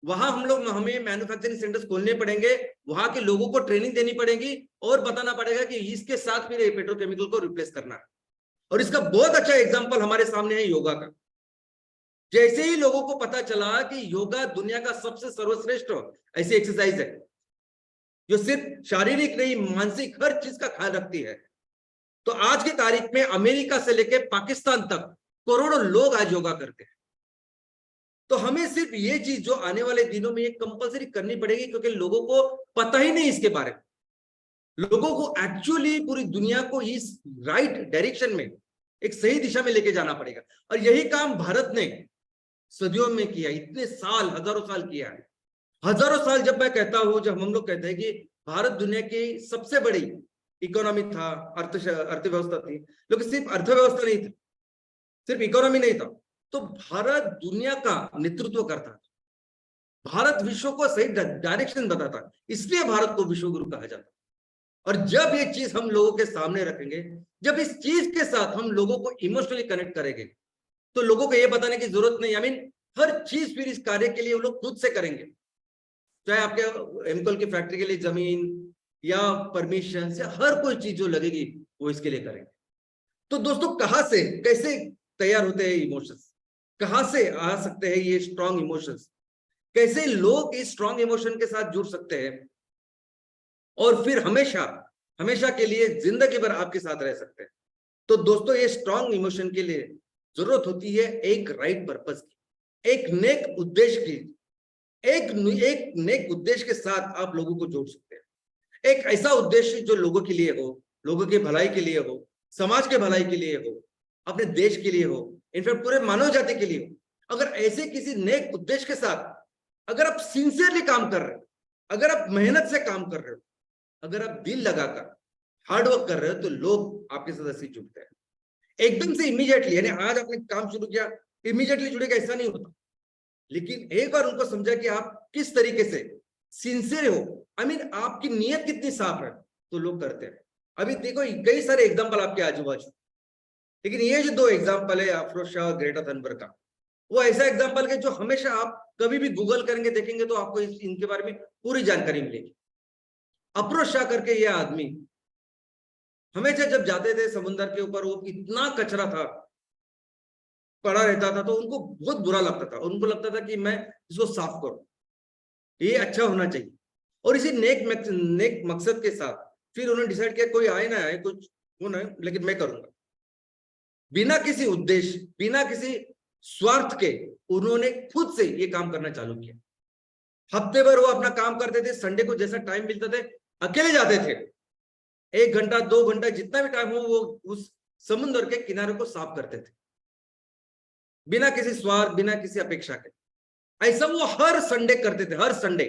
वहां हमें मैन्युफैक्चरिंग सेंटर्स खोलने पड़ेंगे, वहां के लोगों को ट्रेनिंग देनी पड़ेगी और बताना पड़ेगा कि इसके साथ फिर पेट्रोकेमिकल को रिप्लेस करना है। और इसका बहुत अच्छा एग्जांपल हमारे सामने है योगा का। जैसे ही लोगों को पता चला कि योगा दुनिया का सबसे सर्वश्रेष्ठ ऐसी एक्सरसाइज है जो सिर्फ शारीरिक नहीं, मानसिक हर चीज का ख्याल रखती है, तो आज की तारीख में अमेरिका से लेकर पाकिस्तान तक करोड़ों लोग आज योगा करते हैं। तो हमें सिर्फ ये चीज जो आने वाले दिनों में ये कंपलसरी करनी पड़ेगी क्योंकि लोगों को पता ही नहीं इसके बारे में। लोगों को एक्चुअली पूरी दुनिया को इस राइट डायरेक्शन में, एक सही दिशा में लेके जाना पड़ेगा। और यही काम भारत ने सदियों में किया, इतने साल, हजारों साल किया है। हजारों साल जब मैं कहता हूं, जब हम लोग कहते हैं कि भारत दुनिया की सबसे बड़ी इकोनॉमी था, अर्थव्यवस्था थी, लेकिन सिर्फ अर्थव्यवस्था नहीं थी, सिर्फ इकोनॉमी नहीं था, तो भारत दुनिया का नेतृत्व करता था। भारत विश्व को सही डायरेक्शन बताता, इसलिए भारत को विश्व गुरु कहा जाता। और जब ये चीज हम लोगों के सामने रखेंगे, जब इस चीज के साथ हम लोगों को इमोशनली कनेक्ट करेंगे, तो लोगों को ये बताने की जरूरत नहीं। आई मीन हर चीज फिर इस कार्य के लिए वो लोग खुद से करेंगे। चाहे आपके एमकॉल की फैक्ट्री के लिए जमीन या परमिशन या हर कोई चीज जो लगेगी वो इसके लिए करेंगे। तो दोस्तों कहां से, कैसे तैयार होते हैं इमोशंस, कहां से आ सकते हैं ये स्ट्रॉन्ग इमोशंस, कैसे लोग इस स्ट्रॉन्ग इमोशन के साथ जुड़ सकते हैं और फिर हमेशा हमेशा के लिए जिंदगी भर आपके साथ रह सकते हैं। तो दोस्तों ये स्ट्रॉन्ग इमोशन के लिए जरूरत होती है एक राइट पर्पस की, एक नेक उद्देश्य की। एक नेक उद्देश्य के साथ आप लोगों को जोड़ सकते हैं। एक ऐसा उद्देश्य जो लोगों के लिए हो, लोगों की भलाई के लिए हो, समाज के भलाई के लिए हो, अपने देश के लिए हो, इनफैक्ट पूरे मानव जाति के लिए हो। अगर ऐसे किसी नेक उद्देश्य के साथ अगर आप सिंसियरली काम कर रहे हो, अगर आप मेहनत से काम कर रहे हो, अगर आप दिल लगाकर हार्ड वर्क कर रहे हो, तो लोग आपके साथ ऐसे जुड़ते हैं एकदम से इमीडिएटली। यानी आज आपने काम शुरू किया, इमीडिएटली जुड़ेगा ऐसा नहीं होता, लेकिन एक बार उनको समझा कि आप किस तरीके से सिंसियर हो, आई मीन आपकी नीयत कितनी साफ है, तो लोग करते हैं। अभी देखो कई सारे एग्जांपल आपके आजू बाजू, लेकिन ये जो दो एग्जांपल है अफरोज शाह और ग्रेटा थनबर्ग का, वो ऐसा एग्जांपल है जो हमेशा आप कभी भी गूगल करेंगे देखेंगे तो आपको इनके बारे में पूरी जानकारी मिलेगी। अफरोज शाह करके ये आदमी हमेशा जब जाते थे समुद्र के ऊपर, वो इतना कचरा था पड़ा रहता था, तो उनको बहुत बुरा लगता था। उनको लगता था कि मैं इसको साफ करूं, ये अच्छा होना चाहिए। और इसी नेक मकसद के साथ फिर उन्होंने डिसाइड किया कोई आए ना आए, कुछ हो ना, लेकिन मैं करूंगा। बिना किसी उद्देश्य, बिना किसी स्वार्थ के उन्होंने खुद से ये काम करना चालू किया। हफ्ते भर वो अपना काम करते थे, संडे को जैसा टाइम मिलता थे अकेले जाते थे, 1 घंटा 2 घंटा जितना भी टाइम हो वो उस समुद्र के किनारे को साफ करते थे, बिना किसी स्वार्थ, बिना किसी अपेक्षा के। ऐसा वो हर संडे करते थे, हर संडे।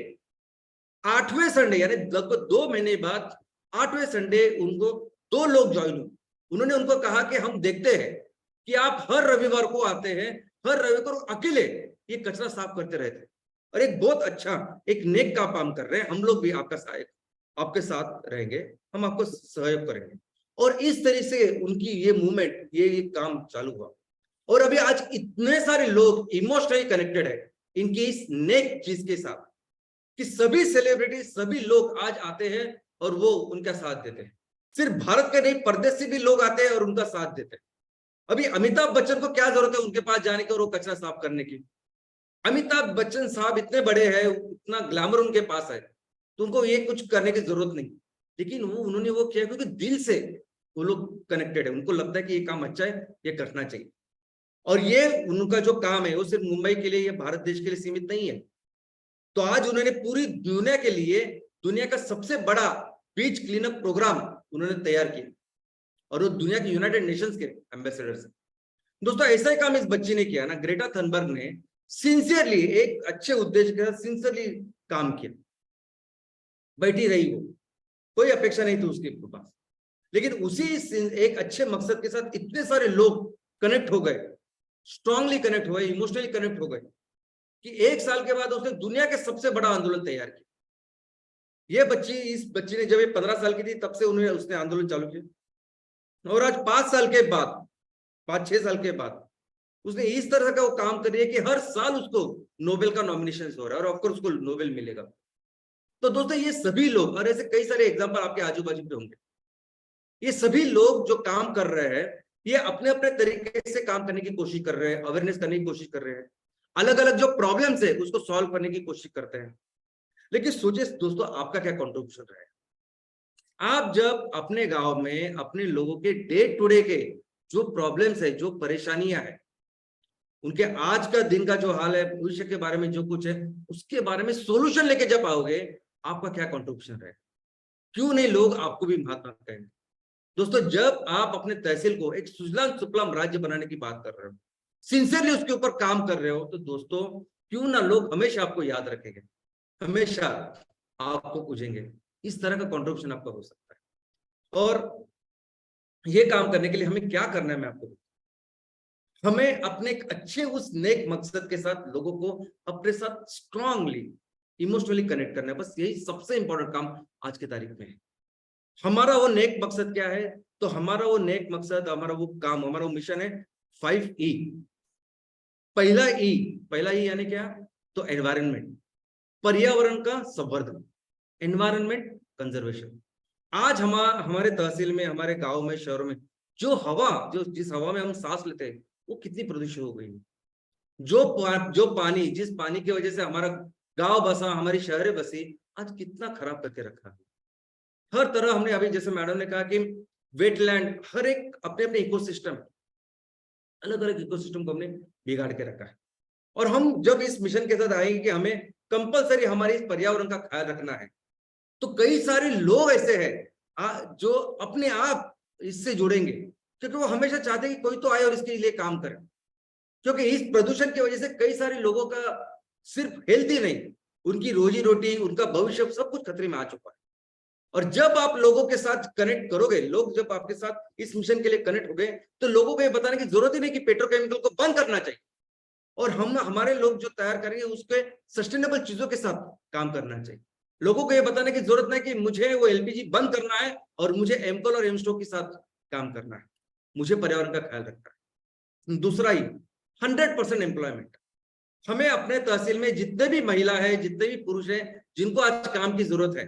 8वें संडे यानी लगभग 2 महीने बाद 8वें संडे उनको 2 लोग ज्वाइन हुए। उन्होंने उनको कहा कि हम देखते हैं कि आप हर रविवार को आते हैं, हर रविवार को अकेले ये कचरा साफ करते रहते हैं, और एक बहुत अच्छा एक नेक का काम कर रहे हैं, हम लोग भी आपका सहायक आपके साथ रहेंगे, हम आपको सहयोग करेंगे। और इस तरह से उनकी ये मूवमेंट, ये काम चालू हुआ। और अभी आज इतने सारे लोग इमोशनली कनेक्टेड है इनकी इस नेक चीज के साथ, कि सभी सेलिब्रिटी, सभी लोग आज आते हैं और वो उनका साथ देते हैं। सिर्फ भारत के नहीं, परदेश से भी लोग आते हैं और उनका साथ देते हैं। अभी अमिताभ बच्चन को क्या जरूरत है उनके पास जाने की और वो कचरा साफ करने की? अमिताभ बच्चन साहब इतने बड़े हैं, इतना ग्लैमर उनके पास है, तो उनको ये कुछ करने की जरूरत नहीं। लेकिन उन्होंने वो किया क्योंकि दिल से वो लोग कनेक्टेड है, उनको लगता है कि ये काम अच्छा है, ये करना चाहिए। और ये उनका जो काम है वो सिर्फ मुंबई के लिए या भारत देश के लिए सीमित नहीं है। तो आज उन्होंने पूरी दुनिया के लिए दुनिया का सबसे बड़ा बीच क्लीनअप प्रोग्राम उन्होंने तैयार किया, और वो दुनिया के यूनाइटेड नेशंस के एम्बेसडर है। दोस्तों ऐसा ही काम इस बच्ची ने किया ना, ग्रेटा थनबर्ग ने सिंसियरली एक अच्छे उद्देश्य के साथ सिंसियरली काम किया। बैठी रही वो, कोई अपेक्षा नहीं थी उसके पास, लेकिन उसी एक अच्छे मकसद के साथ इतने सारे लोग कनेक्ट हो गए, स्ट्रांगली कनेक्ट हो गए, इमोशनली कनेक्ट हो गए, कि 1 साल के बाद उसने दुनिया के सबसे बड़ा आंदोलन तैयार किया। इस बच्ची ने जब ये 15 साल की थी तब से उसने आंदोलन चालू किया, और आज 5 साल के बाद, 5-6 साल के बाद उसने इस तरह का वो काम कर रही है कि हर साल उसको नोबेल का नॉमिनेशन हो रहा है, और ऑफकोर्स उसको नोबेल मिलेगा। तो दोस्तों ये सभी लोग, और ऐसे कई सारे एग्जाम्पल आपके आजू बाजू पे होंगे, ये सभी लोग जो काम कर रहे हैं, ये अपने अपने तरीके से काम करने की कोशिश कर रहे हैं, अवेयरनेस करने की कोशिश कर रहे हैं, अलग अलग जो प्रॉब्लम्स है उसको सॉल्व करने की कोशिश करते हैं। लेकिन सोचिए दोस्तों, आपका क्या कंट्रीब्यूशन रहा है? आप जब अपने गांव में अपने लोगों के डे टू डे के जो प्रॉब्लम्स है, जो परेशानियां है, उनके आज का दिन का जो हाल है, भविष्य के बारे में जो कुछ है, उसके बारे में सॉल्यूशन लेके जब आओगे, आपका क्या कंट्रीब्यूशन रहेगा? क्यों नहीं लोग आपको भी महात्मा कहेंगे? दोस्तों जब आप अपने तहसील को एक सुजलाम सुफलाम राज्य बनाने की बात कर रहे हो, सिंसियरली उसके ऊपर काम कर रहे हो, तो दोस्तों क्यों ना लोग हमेशा आपको याद रखेंगे, हमेशा आपको पूछेंगे। इस तरह का कंट्रीब्यूशन आपका हो सकता है। और ये काम करने के लिए हमें क्या करना है, मैं आपको, हमें अपने एक अच्छे उस नेक मकसद के साथ लोगों को अपने साथ स्ट्रांगली इमोशनली कनेक्ट करना है। बस यही सबसे इंपॉर्टेंट काम आज की तारीख में है। हमारा वो नेक मकसद क्या है? तो हमारा वो नेक मकसद, हमारा वो काम, हमारा वो मिशन है 5E। पहला ई यानी क्या? तो एनवायरनमेंट, पर्यावरण का संवर्धन, एनवायरनमेंट कंजर्वेशन। आज हमारे तहसील में, हमारे गांव में, शहरों में जो हवा, जिस हवा में हम सांस लेते हैं, वो कितनी प्रदूषित हो गई है। जो पानी, जिस पानी की वजह से हमारा गांव बसा, हमारी शहरें बसी, आज कितना खराब करके रखा है। हर तरह हमने, अभी जैसे मैडम ने कहा कि वेटलैंड, हर एक अपने अपने इकोसिस्टम, अलग अलग इकोसिस्टम को हमने बिगाड़ के रखा है। और हम जब इस मिशन के साथ आएंगे कि हमें कंपलसरी हमारे इस पर्यावरण का ख्याल रखना है, तो कई सारे लोग ऐसे हैं जो अपने आप इससे जुड़ेंगे, क्योंकि वो हमेशा चाहते हैं कि कोई तो आए और इसके लिए काम करे। क्योंकि इस प्रदूषण की वजह से कई सारे लोगों का सिर्फ हेल्थ ही नहीं, उनकी रोजी रोटी, उनका भविष्य सब कुछ खतरे में आ चुका है। और जब आप लोगों के साथ कनेक्ट करोगे, लोग जब आपके साथ इस मिशन के लिए कनेक्ट हो गए, तो लोगों को ये बताने की जरूरत ही नहीं कि पेट्रोकेमिकल को बंद करना चाहिए, और हमारे लोग जो तैयार करेंगे उसके सस्टेनेबल चीजों के साथ काम करना चाहिए। लोगों को ये बताने की जरूरत नहीं कि मुझे वो एलपीजी बंद करना है और मुझे एमकोल और एमस्टोक के साथ काम करना है, मुझे पर्यावरण का ख्याल रखना है। दूसरा ही 100% एम्प्लॉयमेंट। हमें अपने तहसील में जितने भी महिला है, जितने भी पुरुष हैं, जिनको आज काम की जरूरत है,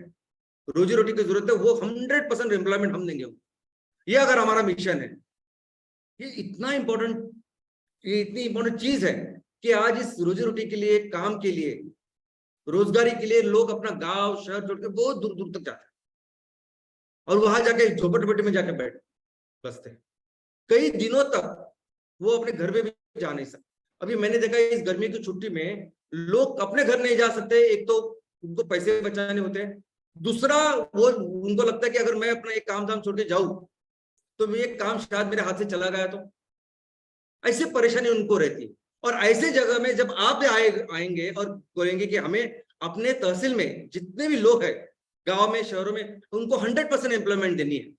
रोजी रोटी की जरूरत है, वो 100% एम्प्लॉयमेंट हम देंगे। ये अगर हमारा मिशन है, ये इतना इंपॉर्टेंट, ये इतनी इंपॉर्टेंट चीज है कि आज इस रोजी रोटी के लिए, काम के लिए, रोजगारी के लिए लोग अपना गांव शहर छोड़ के बहुत दूर दूर तक जाते हैं और वहां जाके झोपड़पट्टी में जाके बैठ बसते हैं। कई दिनों तक वो अपने घर में भी जा नहीं सकते। अभी मैंने देखा इस गर्मी की छुट्टी में लोग अपने घर नहीं जा सकते। एक तो उनको पैसे बचाने होते हैं, दूसरा वो उनको लगता है कि अगर मैं अपना एक काम धाम छोड़ के जाऊं तो ये काम शायद मेरे हाथ से चला गया, तो ऐसी परेशानी उनको रहती है। और ऐसे जगह में जब आप आएंगे और बोलेंगे कि हमें अपने तहसील में जितने भी लोग हैं, गांव में, शहरों में, उनको 100% एम्प्लॉयमेंट देनी है,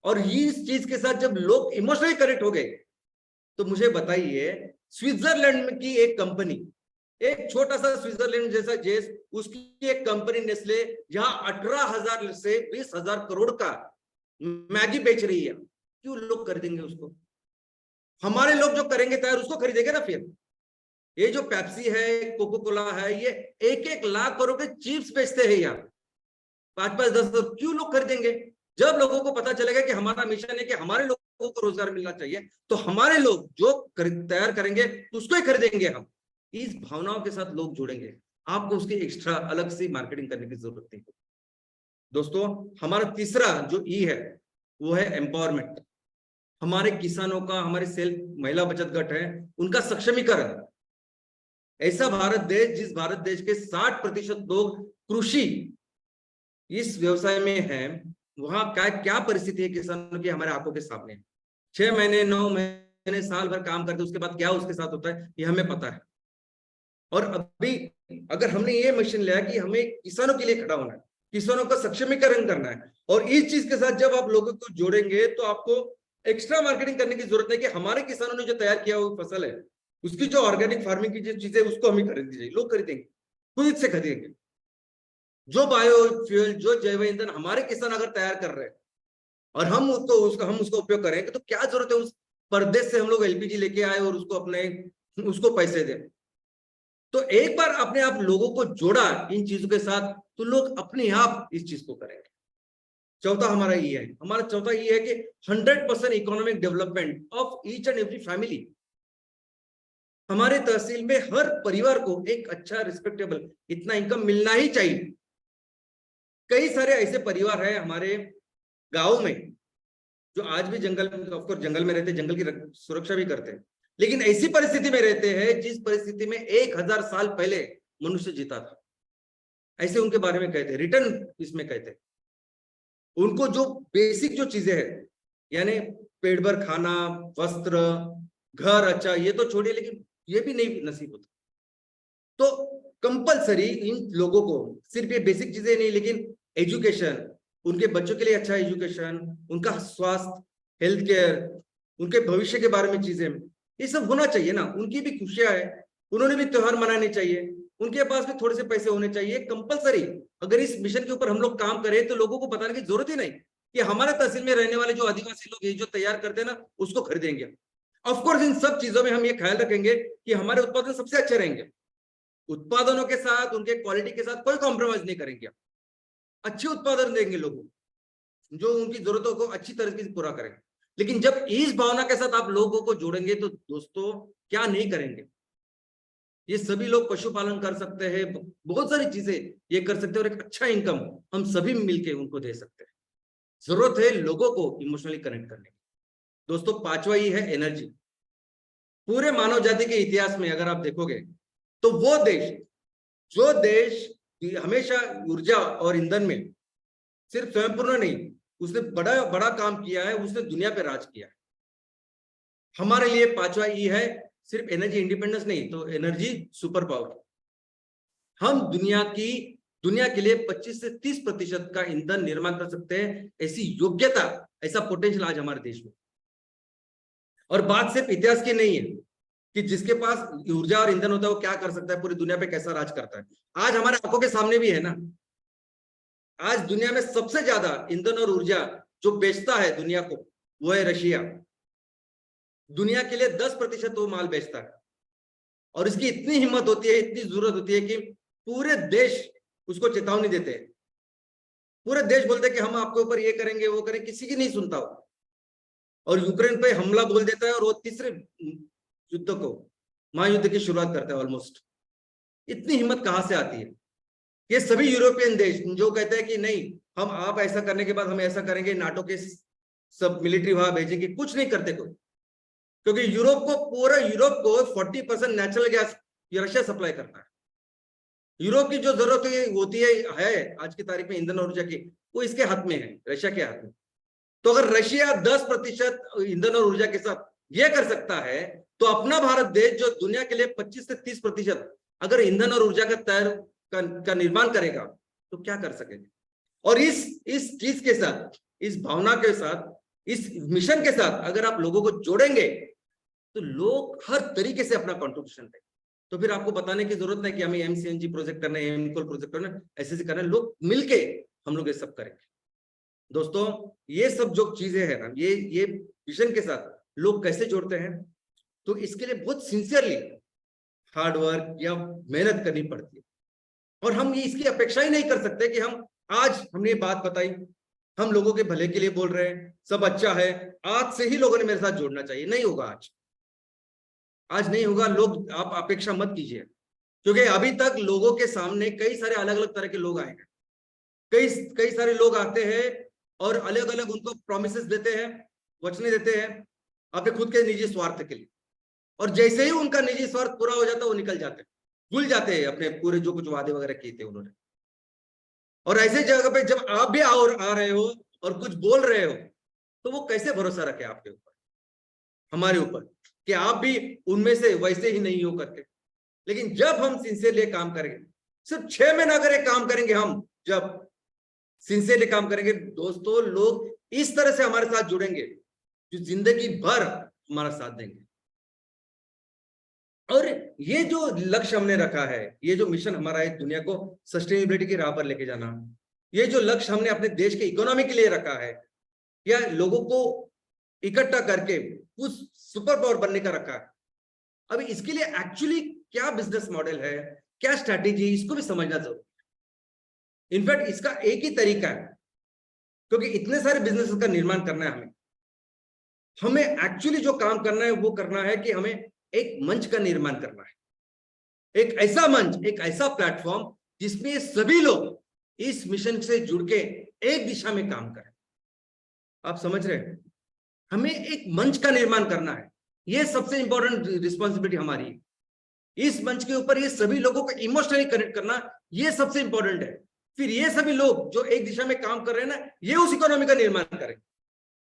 और इस चीज के साथ जब लोग इमोशनली कनेक्ट हो गए, तो मुझे बताइए, स्विट्जरलैंड की एक कंपनी, एक छोटा सा स्विट्जरलैंड जैसा देश, उसकी एक कंपनी नेस्ले, जहां 18,000 से 20,000 करोड़ का मैगी बेच रही है, क्यों लोग खरीदेंगे उसको? हमारे लोग जो करेंगे तैयार, उसको खरीदेंगे ना। फिर ये जो पेप्सी है, कोको कोला है, ये 1-1 लाख करोड़ के चिप्स बेचते हैं यार, 5-5, 10-10, क्यों लोग खरीदेंगे? जब लोगों को पता चलेगा कि हमारा मिशन है कि हमारे लोगों को रोजगार मिलना चाहिए, तो हमारे लोग जो तैयार करेंगे उसको ही खरीदेंगे हम। इस भावनाओं के साथ लोग जुड़ेंगे, आपको उसकी एक्स्ट्रा अलग से मार्केटिंग करने की जरूरत नहीं। दोस्तों, हमारा तीसरा जो ई है वो है एम्पावरमेंट। हमारे किसानों का, हमारे सेल्फ महिला बचत गट है, उनका सक्षमीकरण। ऐसा भारत देश, जिस भारत देश के 60% लोग कृषि इस व्यवसाय में है, वहां क्या परिस्थिति है किसानों की, हमारे आंखों के सामने। 6 महीने, 9 महीने, साल भर काम करते, उसके बाद क्या उसके साथ होता है ये हमें पता है। और अभी अगर हमने ये मिशन लिया कि हमें किसानों के लिए खड़ा होना है, किसानों का सक्षमीकरण करना है, और इस चीज के साथ जब आप लोगों को जोड़ेंगे तो आपको एक्स्ट्रा मार्केटिंग करने की जरूरत है कि हमारे किसानों ने जो तैयार किया हुआ फसल है, उसकी जो ऑर्गेनिक फार्मिंग की जो चीजें, उसको हमें खरीद दीजिए, लोग खरीदेंगे, खुद से खरीदेंगे। जो बायोफ्यूल, जो जैव ईंधन हमारे किसान अगर तैयार कर रहे हैं और हम उसका उपयोग करेंगे, तो क्या जरूरत है उस परदेश से हम लोग एलपीजी लेके आए और उसको पैसे दें? तो एक बार अपने आप लोगों को जोड़ा इन चीजों के साथ, तो लोग अपने आप इस चीज को करेंगे। चौथा हमारा ये है, हमारा चौथा ये है कि 100% economic development of each and every family. हमारे तहसील में हर परिवार को एक अच्छा रिस्पेक्टेबल इतना इनकम मिलना ही चाहिए। कई सारे ऐसे परिवार हैं हमारे गांव में जो आज भी जंगल में रहते, जंगल की सुरक्षा भी करते हैं, लेकिन ऐसी परिस्थिति में रहते हैं जिस परिस्थिति में 1000 साल पहले मनुष्य जीता था। ऐसे उनके बारे में कहते हैं, रिटर्न इसमें कहते हैं। उनको जो बेसिक जो चीजें हैं, यानी पेट भर खाना, वस्त्र, घर अच्छा, ये तो छोड़िए, लेकिन ये भी नहीं नसीब होता। तो कंपलसरी इन लोगों को सिर्फ ये बेसिक चीजें नहीं, लेकिन एजुकेशन, उनके बच्चों के लिए अच्छा एजुकेशन, उनका स्वास्थ्य, हेल्थ केयर, उनके भविष्य के बारे में चीजें, ये सब होना चाहिए ना। उनकी भी खुशियां है, उन्होंने भी त्योहार मनाने चाहिए, उनके पास भी थोड़े से पैसे होने चाहिए। कंपलसरी अगर इस मिशन के ऊपर हम लोग काम करें तो लोगों को बताने की जरूरत ही नहीं कि हमारे तहसील में रहने वाले जो आदिवासी लोग ये जो तैयार करते हैं ना, उसको खरीदेंगे। ऑफकोर्स इन सब चीजों में हम ये ख्याल रखेंगे कि हमारे उत्पादन सबसे अच्छे रहेंगे। उत्पादनों के साथ, उनके क्वालिटी के साथ कोई कॉम्प्रोमाइज नहीं करेंगे। अच्छे उत्पादन देंगे लोगों जो उनकी जरूरतों को अच्छी तरीके से पूरा करेंगे। लेकिन जब इस भावना के साथ आप लोगों को जोड़ेंगे तो दोस्तों क्या नहीं करेंगे। ये सभी लोग पशुपालन कर सकते हैं, बहुत सारी चीजें ये कर सकते हैं, और एक अच्छा इनकम हम सभी मिलके उनको दे सकते हैं। जरूरत है लोगों को इमोशनली कनेक्ट करने की। दोस्तों, पांचवा ही है एनर्जी। पूरे मानव जाति के इतिहास में अगर आप देखोगे तो वो देश, जो देश हमेशा ऊर्जा और ईंधन में सिर्फ स्वयंपूर्ण नहीं, उसने बड़ा बड़ा काम किया है, उसने दुनिया पे राज किया है। हमारे लिए 5वां ई है सिर्फ एनर्जी इंडिपेंडेंस नहीं, तो एनर्जी सुपर पावर। हम दुनिया के लिए 25 से 30% का ईंधन निर्माण कर सकते हैं, ऐसी योग्यता, ऐसा पोटेंशियल आज हमारे देश में। और बात सिर्फ इतिहास की नहीं है कि जिसके पास ऊर्जा और ईंधन होता है वो क्या कर सकता है, पूरी दुनिया पे कैसा राज करता है। आज हमारे आंखों के सामने भी है ना। आज दुनिया में सबसे ज्यादा ईंधन और ऊर्जा जो बेचता है दुनिया को, वो है रशिया। दुनिया के लिए 10% वो माल बेचता है, और इसकी इतनी हिम्मत होती है, इतनी जरूरत होती है कि पूरे देश उसको चेतावनी देते हैं। पूरे देश बोलते हैं कि हम आपके ऊपर ये करेंगे वो करेंगे, किसी की नहीं सुनता हो। और यूक्रेन पे हमला बोल देता है, और वो तीसरे युद्ध को, महायुद्ध की शुरुआत करता है ऑलमोस्ट। इतनी हिम्मत कहां से आती है? ये सभी यूरोपियन देश जो कहते हैं कि नहीं, हम आप ऐसा करने के बाद हम ऐसा करेंगे, नाटो के सब मिलिट्री वहां भेजेंगे, कुछ नहीं करते कोई। क्योंकि पूरा यूरोप को 40% नेचुरल गैस रशिया सप्लाई करता है। यूरोप की जो जरूरत होती है आज की तारीख में ईंधन और ऊर्जा की, वो इसके हाथ में है, रशिया के हाथ में। तो अगर रशिया 10% ईंधन और ऊर्जा के साथ ये कर सकता है, तो अपना भारत देश जो दुनिया के लिए 25 से 30% अगर ईंधन और ऊर्जा का निर्माण करेगा, तो क्या कर सकेंगे? और इस चीज के साथ, इस भावना के साथ, इस मिशन के साथ अगर आप लोगों को जोड़ेंगे, तो लोग हर तरीके से अपना कंट्रीब्यूशन देंगे। तो फिर आपको बताने की जरूरत नहीं कि हमें एमसीएनजी प्रोजेक्ट करना है, एमकोल प्रोजेक्ट करना है, ऐसे करना है। लोग मिलके हम लोग ये सब करेंगे। दोस्तों, ये सब जो चीजें हैं ना, ये विजन के साथ लोग कैसे जोड़ते हैं, तो इसके लिए बहुत सिंसियरली हार्ड वर्क या मेहनत करनी पड़ती है। और हम ये इसकी अपेक्षा ही नहीं कर सकते कि आज हमने ये बात बताई, हम लोगों के भले के लिए बोल रहे हैं, सब अच्छा है, आज से ही लोगों ने मेरे साथ जोड़ना चाहिए। नहीं होगा, आज नहीं होगा। लोग, आप अपेक्षा मत कीजिए, क्योंकि अभी तक लोगों के सामने कई सारे अलग अलग तरह के लोग आए हैं। कई सारे लोग आते हैं और अलग अलग उनको प्रोमिसेस देते हैं, वचने देते हैं अपने खुद के निजी स्वार्थ के लिए। और जैसे ही उनका निजी स्वार्थ पूरा हो जाता है, वो निकल जाते हैं, भूल जाते हैं अपने पूरे जो कुछ वादे वगैरह किए थे उन्होंने। और ऐसे जगह पे जब आप भी आ रहे हो और कुछ बोल रहे हो, तो वो कैसे भरोसा रखे आपके ऊपर, हमारे ऊपर, कि आप भी उनमें से वैसे ही नहीं हो करके। लेकिन जब हम सिंसियरली काम करेंगे, सिर्फ 6 महीना अगर एक काम करेंगे, हम जब सिंसियरली काम करेंगे, दोस्तों, लोग इस तरह से हमारे साथ जुड़ेंगे जो जिंदगी भर हमारा साथ देंगे। और ये जो लक्ष्य हमने रखा है, ये जो मिशन हमारा है, दुनिया को सस्टेनेबिलिटी की राह पर लेके जाना, ये जो लक्ष्य हमने अपने देश के इकोनॉमी के लिए रखा है, या लोगों को इकट्ठा करके उस सुपर पावर बनने का रखा है, अभी इसके लिए एक्चुअली क्या बिजनेस मॉडल है, क्या स्ट्रैटेजी, इसको भी समझना जरूरी है। इनफैक्ट इसका एक ही तरीका है, क्योंकि इतने सारे बिजनेस का निर्माण करना है, हमें एक्चुअली जो काम करना है वो करना है कि हमें एक मंच का निर्माण करना है, एक ऐसा मंच, एक ऐसा प्लेटफॉर्म जिसमें सभी लोग इस मिशन से जुड़ के एक दिशा में काम करें। आप समझ रहे हैं? हमें एक मंच का निर्माण करना है, ये सबसे इंपॉर्टेंट रिस्पॉन्सिबिलिटी हमारी है। इस मंच के ऊपर ये सभी लोगों को इमोशनली कनेक्ट करना, ये सबसे इंपॉर्टेंट है। फिर ये सभी लोग जो एक दिशा में काम कर रहे हैं ना, ये उस इकोनॉमी का निर्माण करें।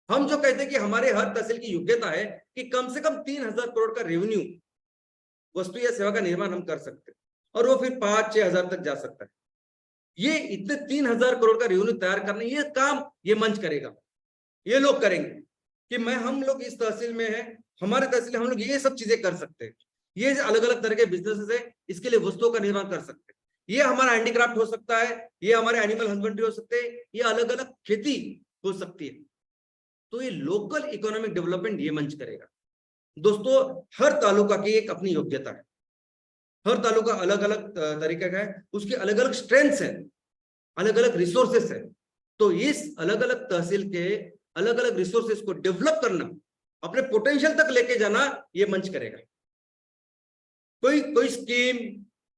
हम जो कहते हैं कि हमारे हर तहसील की योग्यता है कि कम से कम 3000 करोड़ का रेवेन्यू, वस्तु या सेवा का निर्माण हम कर सकते हैं, और वो फिर 5-6 हजार तक जा सकता है। ये इतने 3000 करोड़ का रेवेन्यू तैयार करना, ये काम ये मंच करेगा, ये लोग करेंगे कि हम लोग इस तहसील में है, हमारे तहसील हम लोग ये सब चीजें कर सकते हैं, ये अलग अलग तरह के बिजनेसेस है, इसके लिए वस्तुओं का निर्माण कर सकते हैं। ये हमारा हैंडीक्राफ्ट हो सकता है, ये हमारे एनिमल हस्बेंड्री हो सकते हैं, ये अलग अलग खेती हो सकती है। तो ये लोकल इकोनॉमिक डेवलपमेंट ये मंच करेगा। दोस्तों, हर तालुका की एक अपनी योग्यता है, हर तालुका अलग अलग तरीके का है, उसकी अलग अलग स्ट्रेंथ्स है, अलग अलग रिसोर्सेस है। तो इस अलग अलग तहसील के अलग अलग रिसोर्सेस को डेवलप करना, अपने पोटेंशियल तक लेके जाना, ये मंच करेगा। कोई स्कीम,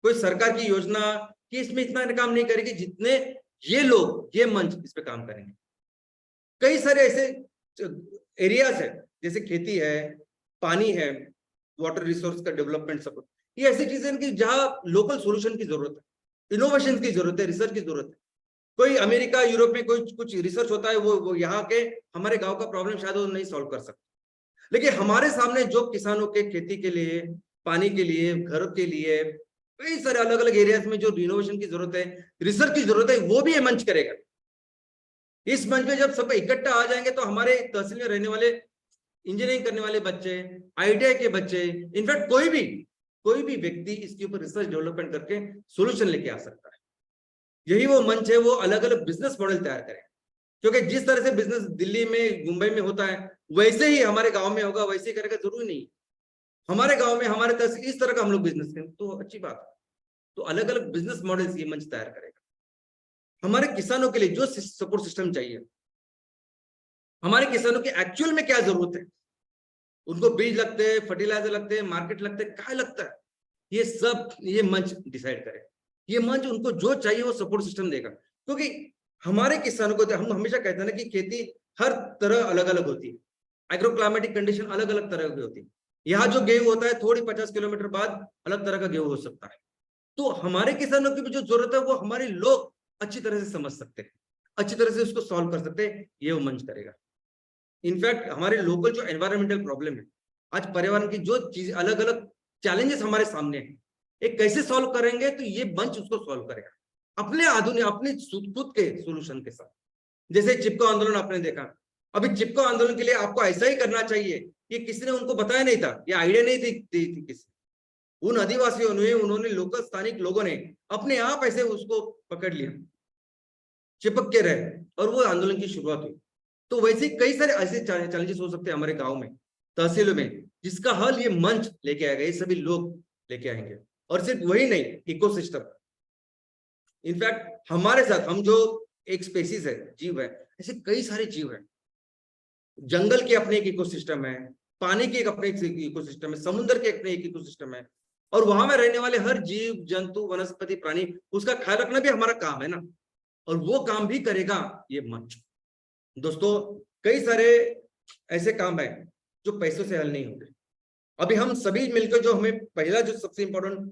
कोई सरकार की योजना कि इसमें इतना काम नहीं करेगी जितने ये लोग, ये मंच इस पे काम करेंगे। कई सारे ऐसे एरियाज है, जैसे खेती है, पानी है, वाटर रिसोर्स का डेवलपमेंट, सब ये ऐसी चीजें कि जहां लोकल सॉल्यूशन की जरूरत है। इनोवेशन की जरूरत है, रिसर्च की जरूरत है। कोई अमेरिका यूरोप में कोई कुछ रिसर्च होता है, वो यहाँ के हमारे गांव का प्रॉब्लम शायद वो नहीं सॉल्व कर सकता, लेकिन हमारे सामने जो किसानों के खेती के लिए, पानी के लिए, घर के लिए, कई सारे अलग अलग एरियाज में जो रिनोवेशन की जरूरत है, रिसर्च की जरूरत है, वो भी ये मंच करेगा। इस मंच में जब सब इकट्ठा आ जाएंगे तो हमारे तहसील में रहने वाले इंजीनियरिंग करने वाले बच्चे, आईटीआई के बच्चे, इनफैक्ट कोई भी व्यक्ति इसके ऊपर रिसर्च डेवलपमेंट करके सोल्यूशन लेके आ सकता है। यही वो मंच है, वो अलग अलग बिजनेस मॉडल तैयार करें, क्योंकि जिस तरह से बिजनेस दिल्ली में, मुंबई में होता है, वैसे ही हमारे गांव में होगा, वैसे ही करेगा जरूरी नहीं। हमारे गांव में, हमारे तहसील इस तरह का हम लोग बिजनेस करें तो अच्छी बात है। तो अलग अलग बिजनेस मॉडल्स ये मंच तैयार करेगा। हमारे किसानों के लिए जो सपोर्ट सिस्टम चाहिए, हमारे किसानों की एक्चुअल में क्या जरूरत है, उनको बीज लगते हैं, फर्टिलाइजर लगते हैं, मार्केट लगते हैं, क्या लगता है, ये सब ये मंच डिसाइड करे। ये मंच उनको जो चाहिए वो सपोर्ट सिस्टम देगा, क्योंकि हमारे किसानों को, हम हमेशा कहते हैं ना कि खेती हर तरह अलग अलग होती है, एग्रो क्लाइमेटिक कंडीशन अलग अलग तरह की होती है। यहाँ जो गेहूं होता है, थोड़ी 50 किलोमीटर बाद अलग तरह का गेहूं हो सकता है। तो हमारे किसानों की भी जो जरूरत है वो हमारे लोग अच्छी तरह से समझ सकते हैं, अच्छी तरह से उसको सॉल्व कर सकते हैं, ये वो मंच करेगा। इनफैक्ट हमारे लोकल जो एनवायरमेंटल प्रॉब्लम है, आज पर्यावरण की जो चीज, अलग अलग चैलेंजेस हमारे सामने हैं, एक कैसे सॉल्व करेंगे, तो ये मंच उसको सॉल्व करेगा अपने आधुनिक, अपने खुद के सोल्यूशन के साथ। जैसे चिपको आंदोलन आपने देखा, अभी चिपको आंदोलन के लिए आपको ऐसा ही करना चाहिए, ये किसी ने उनको बताया नहीं था, ये आइडिया नहीं थी किसी, उन आदिवासियों ने, उन्होंने लोकल स्थानिक लोगों ने अपने आप ऐसे उसको पकड़ लिया, चिपक के रहे, और वो आंदोलन की शुरुआत हुई। तो वैसे कई सारे ऐसे चैलेंजेस हो सकते हैं हमारे गांव में, तहसीलों में, जिसका हल ये मंच लेके आएगा, ये सभी लोग लेके आएंगे। और सिर्फ वही नहीं, इकोसिस्टम, इनफैक्ट हमारे साथ, हम जो एक स्पेसीज है, जीव है, ऐसे कई सारे जीव है, जंगल के अपने एक इकोसिस्टम है, पानी के एक अपने इकोसिस्टम है, समुद्र के अपने एक इकोसिस्टम है, और वहां में रहने वाले हर जीव जंतु, वनस्पति, प्राणी, उसका ख्याल रखना भी हमारा काम है ना, और वो काम भी करेगा ये मंच। दोस्तों, कई सारे ऐसे काम है जो पैसों से हल नहीं होते। अभी हम सभी मिलकर जो हमें पहला जो सबसे इंपॉर्टेंट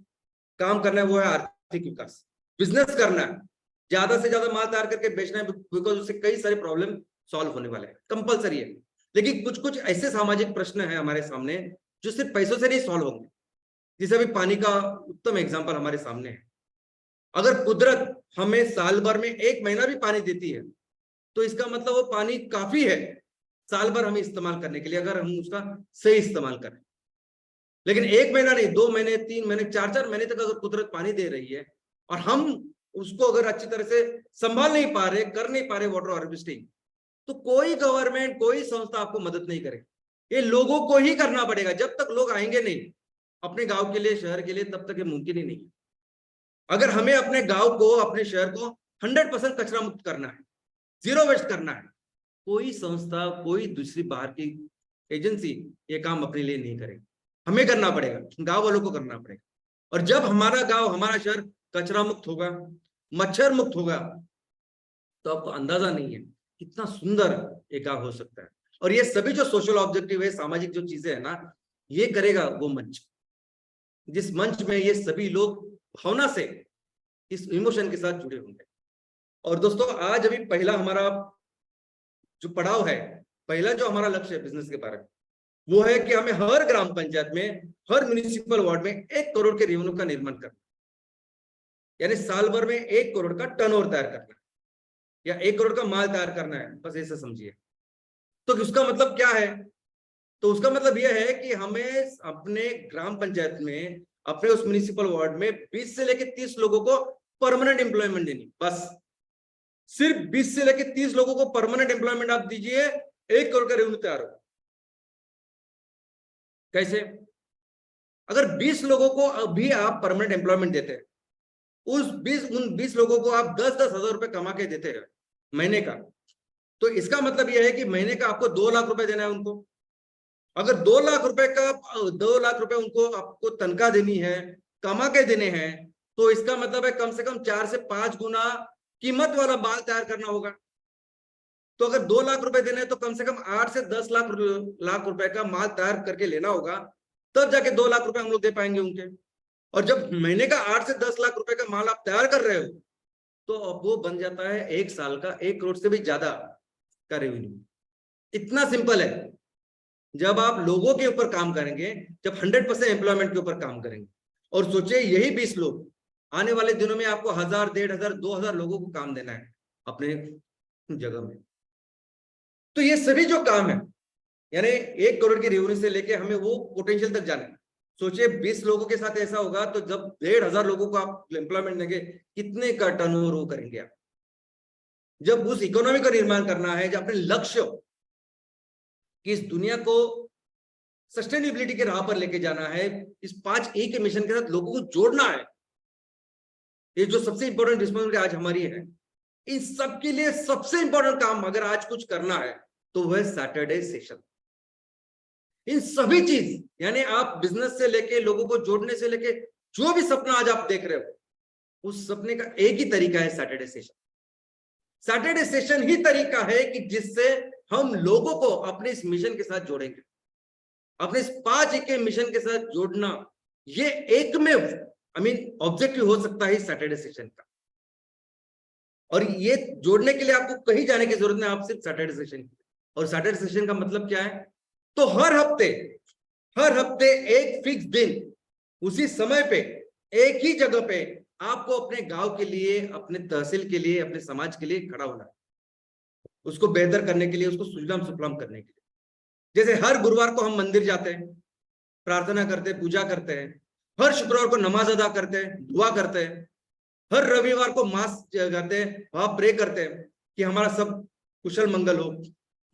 काम करना है वो है आर्थिक विकास, बिजनेस करना है, ज्यादा से ज्यादा माल तैयार करके बेचना है, बिकॉज उससे कई सारे प्रॉब्लम सॉल्व होने वाले हैं, कंपलसरी है। लेकिन कुछ कुछ ऐसे सामाजिक प्रश्न है हमारे सामने जो सिर्फ पैसों से नहीं सॉल्व होंगे। जैसे अभी पानी का उत्तम एग्जांपल हमारे सामने है। अगर कुदरत हमें साल भर में 1 महीना भी पानी देती है, तो इसका मतलब वो पानी काफी है साल भर हमें इस्तेमाल करने के लिए, अगर हम उसका सही इस्तेमाल करें। लेकिन 1 महीना नहीं, 2 महीने, 3 महीने, 4 महीने तक अगर कुदरत पानी दे रही है, और हम उसको अगर अच्छी तरह से संभाल नहीं पा रहे, कर नहीं पा रहे वाटर हार्वेस्टिंग, तो कोई गवर्नमेंट, कोई संस्था आपको मदद नहीं करेगी। ये लोगों को ही करना पड़ेगा। जब तक लोग आएंगे नहीं अपने गांव के लिए, शहर के लिए, तब तक ये मुमकिन ही नहीं है। अगर हमें अपने गांव को, अपने शहर को 100% कचरा मुक्त करना है, 0 वेस्ट करना है, कोई संस्था, कोई दूसरी बाहर की एजेंसी ये काम अपने लिए नहीं करेगी, हमें करना पड़ेगा, गांव वालों को करना पड़ेगा। और जब हमारा गांव, हमारा शहर कचरा मुक्त होगा, मच्छर मुक्त होगा, तो आपको अंदाजा नहीं है कितना सुंदर एक गांव हो सकता है। और ये सभी जो सोशल ऑब्जेक्टिव है, सामाजिक जो चीजें है ना, ये करेगा वो मंच, जिस मंच में ये सभी लोग भावना से, इस इमोशन के साथ जुड़े होंगे। और दोस्तों, आज अभी पहला हमारा जो पड़ाव है, पहला जो हमारा लक्ष्य है बिजनेस के बारे में, वो है कि हमें हर ग्राम पंचायत में, हर म्युनिसिपल वार्ड में 1 करोड़ के रेवेन्यू का निर्माण करना, यानी साल भर में 1 करोड़ का टर्नओवर तैयार करना, या 1 करोड़ का माल तैयार करना है, बस ऐसा समझिए। तो उसका मतलब क्या है? तो उसका मतलब यह है कि हमें अपने ग्राम पंचायत में, अपने उस म्युनिसिपल वार्ड में 20 से लेकर 30 लोगों को परमानेंट एम्प्लॉयमेंट देनी, बस सिर्फ 20 से लेकर 30 लोगों को परमानेंट एम्प्लॉयमेंट आप दीजिए, 1 करोड़ का रेवेन्यू तैयार हो। कैसे? अगर 20 लोगों को अभी आप परमानेंट एम्प्लॉयमेंट देते हैं, उन 20 लोगों को आप 10-10 हजार रुपए कमा के देते हैं महीने का, तो इसका मतलब यह है कि महीने का आपको 2 लाख रुपए देना है उनको। अगर 2 लाख रुपए उनको आपको तनख्वाह देनी है, कमा के देने हैं, तो इसका मतलब है कम से कम 4 से 5 गुना कीमत वाला माल तैयार करना होगा। तो अगर 2 लाख रुपए देने हैं, तो कम से कम 8 से 10 लाख रुपए का माल तैयार करके लेना होगा, तब जाके 2 लाख रुपए हम लोग दे पाएंगे उनके। और जब महीने का 8 से 10 लाख रुपए का माल आप तैयार कर रहे हो, तो अब वो बन जाता है 1 साल का 1 करोड़ से भी ज्यादा का रेवेन्यू। इतना सिंपल है। जब आप लोगों के ऊपर काम करेंगे, जब 100% एम्प्लॉयमेंट के ऊपर काम करेंगे, और सोचिए यही 20 लोग आने वाले दिनों में आपको 1000, 1500, 2000 लोगों को काम देना है अपने जगह में। तो ये सभी जो काम है, यानी 1 करोड़ की रेवेन्यू से लेके हमें वो पोटेंशियल तक जाना है। सोचिए 20 लोगों के साथ ऐसा होगा, तो जब 1500 लोगों को आप एम्प्लॉयमेंट देंगे, कितने का टर्नओवर वो करेंगे आप। जब उस इकोनॉमी का निर्माण करना है, जब अपने लक्ष्य कि इस दुनिया को सस्टेनेबिलिटी के राह पर लेके जाना है, इस 5E के मिशन के साथ लोगों को जोड़ना है, ये जो सबसे इंपॉर्टेंट रिस्पॉन्सिबिलिटी आज हमारी है। इन सबके लिए सबसे इंपॉर्टेंट काम अगर आज कुछ करना है तो वह सैटरडे सेशन। इन सभी चीज, यानी आप बिजनेस से लेके लोगों को जोड़ने से लेके जो भी सपना आज आप देख रहे हो, उस सपने का एक ही तरीका है, सैटरडे सेशन। सैटरडे सेशन ही तरीका है कि जिससे हम लोगों को अपने इस मिशन के साथ जोड़ेंगे। अपने इस 5E के मिशन के साथ जोड़ना, ये एकमेव ऑब्जेक्टिव हो सकता है सैटरडे सेशन का। और ये जोड़ने के लिए आपको कहीं जाने की जरूरत नहीं, आप सिर्फ सैटरडे सेशन की। और सैटरडे सेशन का मतलब क्या है? तो हर हफ्ते एक फिक्स दिन, उसी समय पे, एक ही जगह पे आपको अपने गांव के लिए, अपने तहसील के लिए, अपने समाज के लिए खड़ा होना है, उसको बेहतर करने के लिए, उसको सुजलाम सुफलाम करने के लिए। जैसे हर गुरुवार को हम मंदिर जाते हैं, प्रार्थना करते हैं, पूजा करते हैं, हर शुक्रवार को नमाज अदा करते हैं, दुआ करते हैं, हर रविवार को मास करते हैं, वहां प्रे करते हैं कि हमारा सब कुशल मंगल हो।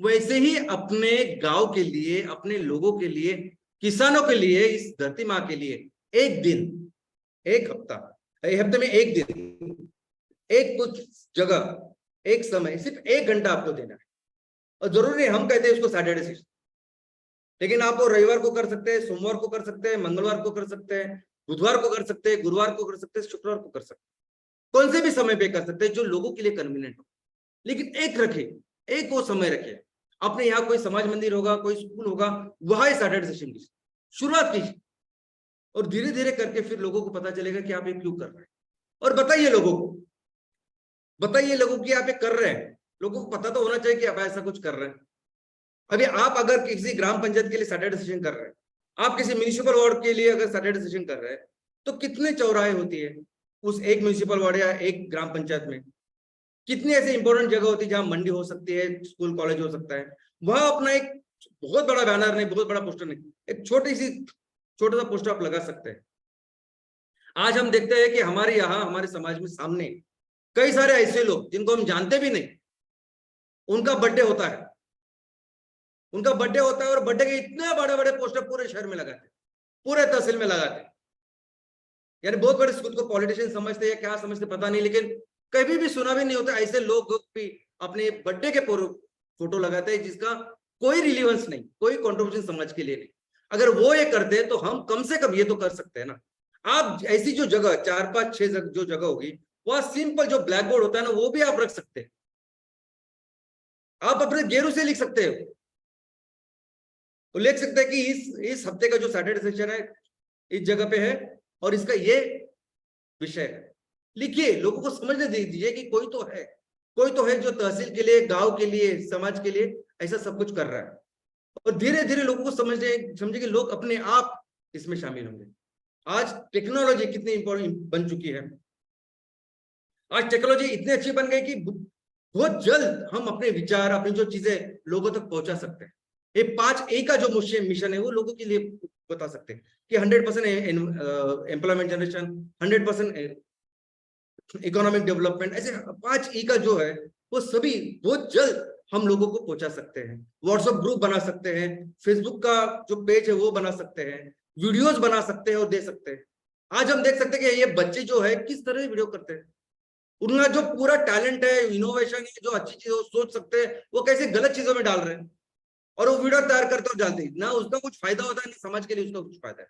वैसे ही अपने गांव के लिए, अपने लोगों के लिए, किसानों के लिए, इस धरती माँ के लिए एक दिन, एक हफ्ते में एक दिन, एक कुछ जगह, एक समय, सिर्फ 1 घंटा आपको देना है। और जरूरी नहीं हम कहते हैं उसको सैटरडे सेशन, लेकिन आप वो रविवार को कर सकते हैं, सोमवार को कर सकते हैं, मंगलवार को कर सकते हैं, बुधवार को कर सकते हैं, गुरुवार को कर सकते हैं, शुक्रवार को कर सकते हैं, कौन से भी समय पे कर सकते हैं जो लोगों के लिए कन्वीनियंट हो। लेकिन एक रखे, एक वो समय रखे। अपने यहाँ कोई समाज मंदिर होगा, कोई स्कूल होगा, वहां सैटरडे सेशन की शुरुआत कीजिए, और धीरे धीरे करके फिर लोगों को पता चलेगा कि आप ये क्यों कर रहे हैं। और बताइए लोगों को कि आप ये कर रहे हैं। लोगों को पता तो होना चाहिए कि आप ऐसा कुछ कर रहे हैं। अभी आप अगर किसी ग्राम पंचायत के लिए सैटरडे सेशन कर रहे हैं, आप किसी म्युनिसिपल वार्ड के लिए अगर सैटरडे सेशन कर रहे हैं, तो कितने चौराहे होती है उस एक म्युनिसिपल वार्ड या एक ग्राम पंचायत में? कितनी ऐसी इंपॉर्टेंट जगह होती है जहां मंडी हो सकती है, स्कूल कॉलेज हो सकता है, वहां अपना एक बहुत बड़ा बैनर नहीं, बहुत बड़ा पोस्टर नहीं, एक छोटा सा पोस्टर आप लगा सकते हैं। आज हम देखते हैं कि हमारे यहाँ, हमारे समाज में सामने कई सारे ऐसे लोग जिनको हम जानते भी नहीं, उनका बर्थडे होता है, और बर्थडे के इतने बड़े बड़े पोस्टर पूरे शहर में लगाते, पूरे तहसील में लगाते। यानी बहुत बड़े खुद को पॉलिटिशियन समझते हैं, क्या समझते पता नहीं, लेकिन कभी भी सुना भी नहीं होता ऐसे लोग भी अपने बर्थडे के फोटो लगाते हैं जिसका कोई रिलीवेंस नहीं, कोई कंट्रीब्यूशन समाज के लिए नहीं। अगर वो ये करते हैं तो हम कम से कम ये तो कर सकते हैं ना। आप ऐसी जो जगह 4, 5, 6 जो जगह होगी, वह सिंपल जो ब्लैक बोर्ड होता है ना, वो भी आप रख सकते हैं। आप अपने गेरू से लिख सकते हो, तो लिख सकते हैं कि इस हफ्ते का जो सैटरडे सेशन है इस जगह पे है और इसका ये विषय है। लिखिए, लोगों को समझने दीजिए कि कोई तो है जो तहसील के लिए, गांव के लिए, समाज के लिए ऐसा सब कुछ कर रहा है। और धीरे धीरे लोगों को समझे कि लोग अपने आप इसमें शामिल होंगे। आज टेक्नोलॉजी कितनी इंपॉर्टेंट बन चुकी है। आज टेक्नोलॉजी इतनी अच्छी बन गई कि बहुत जल्द हम अपने विचार, अपनी जो चीजें लोगों तक पहुंचा सकते हैं। ये 5A का जो मिशन है वो लोगों के लिए बता सकते हैं कि 100% एम्प्लॉयमेंट जनरेशन, 100% इकोनॉमिक डेवलपमेंट, ऐसे 5E का जो है वो सभी बहुत जल्द हम लोगों को पहुंचा सकते हैं। व्हाट्सएप ग्रुप बना सकते हैं, फेसबुक का जो पेज है वो बना सकते हैं, वीडियोस बना सकते हैं और दे सकते हैं। आज हम देख सकते हैं कि ये बच्चे जो है किस तरह वीडियो करते हैं, उनका जो पूरा टैलेंट है, इनोवेशन है, जो अच्छी चीजें सोच सकते हैं, वो कैसे गलत चीजों में डाल रहे हैं और वो वीडियो तैयार करते और डालते हैं। ना उसका कुछ फायदा होता है, ना समाज के लिए उसका कुछ फायदा है।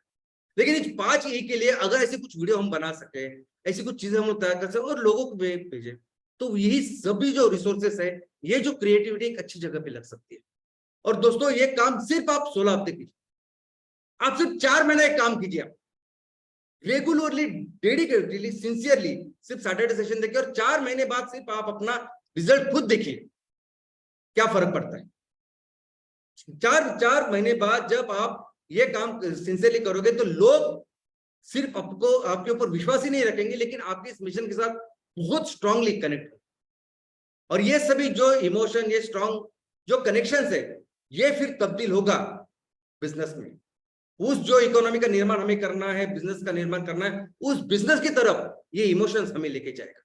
लेकिन इस 5E के लिए अगर ऐसे कुछ वीडियो हम बना सके, ऐसी कुछ चीजें हम लोग तैयार कर सके और लोगों को भेजे, तो यही सभी जो रिसोर्सेस है, ये जो क्रिएटिविटी एक अच्छी जगह पे लग सकती है। और दोस्तों, ये काम सिर्फ आप 16 हफ्ते कीजिए, आप सिर्फ 4 महीने एक काम कीजिए। रेगुलरली, डेडिकेटली, सिंसियरली सिर्फ सैटरडे सेशन देखिए और 4 महीने बाद सिर्फ आप अपना रिजल्ट खुद देखिए, क्या फर्क पड़ता है। 4 महीने बाद जब आप ये काम सिंसियरली करोगे तो लोग सिर्फ आपको, आपके ऊपर विश्वास ही नहीं रखेंगे, लेकिन आपके इस मिशन के साथ बहुत स्ट्रांगली कनेक्ट। और ये सभी जो इमोशन, ये स्ट्रांग जो कनेक्शंस है, ये फिर तब्दील होगा बिजनेस में। उस जो इकोनॉमी का निर्माण हमें करना है, बिजनेस का निर्माण करना है, उस बिजनेस की तरफ ये इमोशंस हमें लेके जाएगा।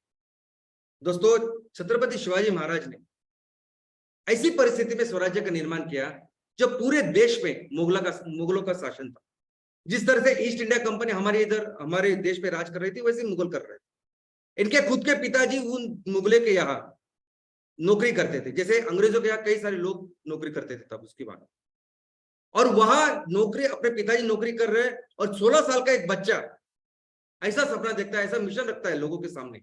दोस्तों, छत्रपति शिवाजी महाराज ने ऐसी परिस्थिति में स्वराज्य का निर्माण किया जब पूरे देश में मुगलों का शासन था। जिस तरह से ईस्ट इंडिया कंपनी हमारे देश पे राज कर रही थी, वैसे मुगल कर रहे थे। इनके खुद के पिताजी उन मुगले के यहाँ नौकरी करते थे, जैसे अंग्रेजों के यहाँ कई सारे लोग नौकरी करते थे तब उसकी बात। और वहां नौकरी, अपने पिताजी नौकरी कर रहे हैं और 16 साल का एक बच्चा ऐसा सपना देखता है, ऐसा मिशन रखता है लोगों के सामने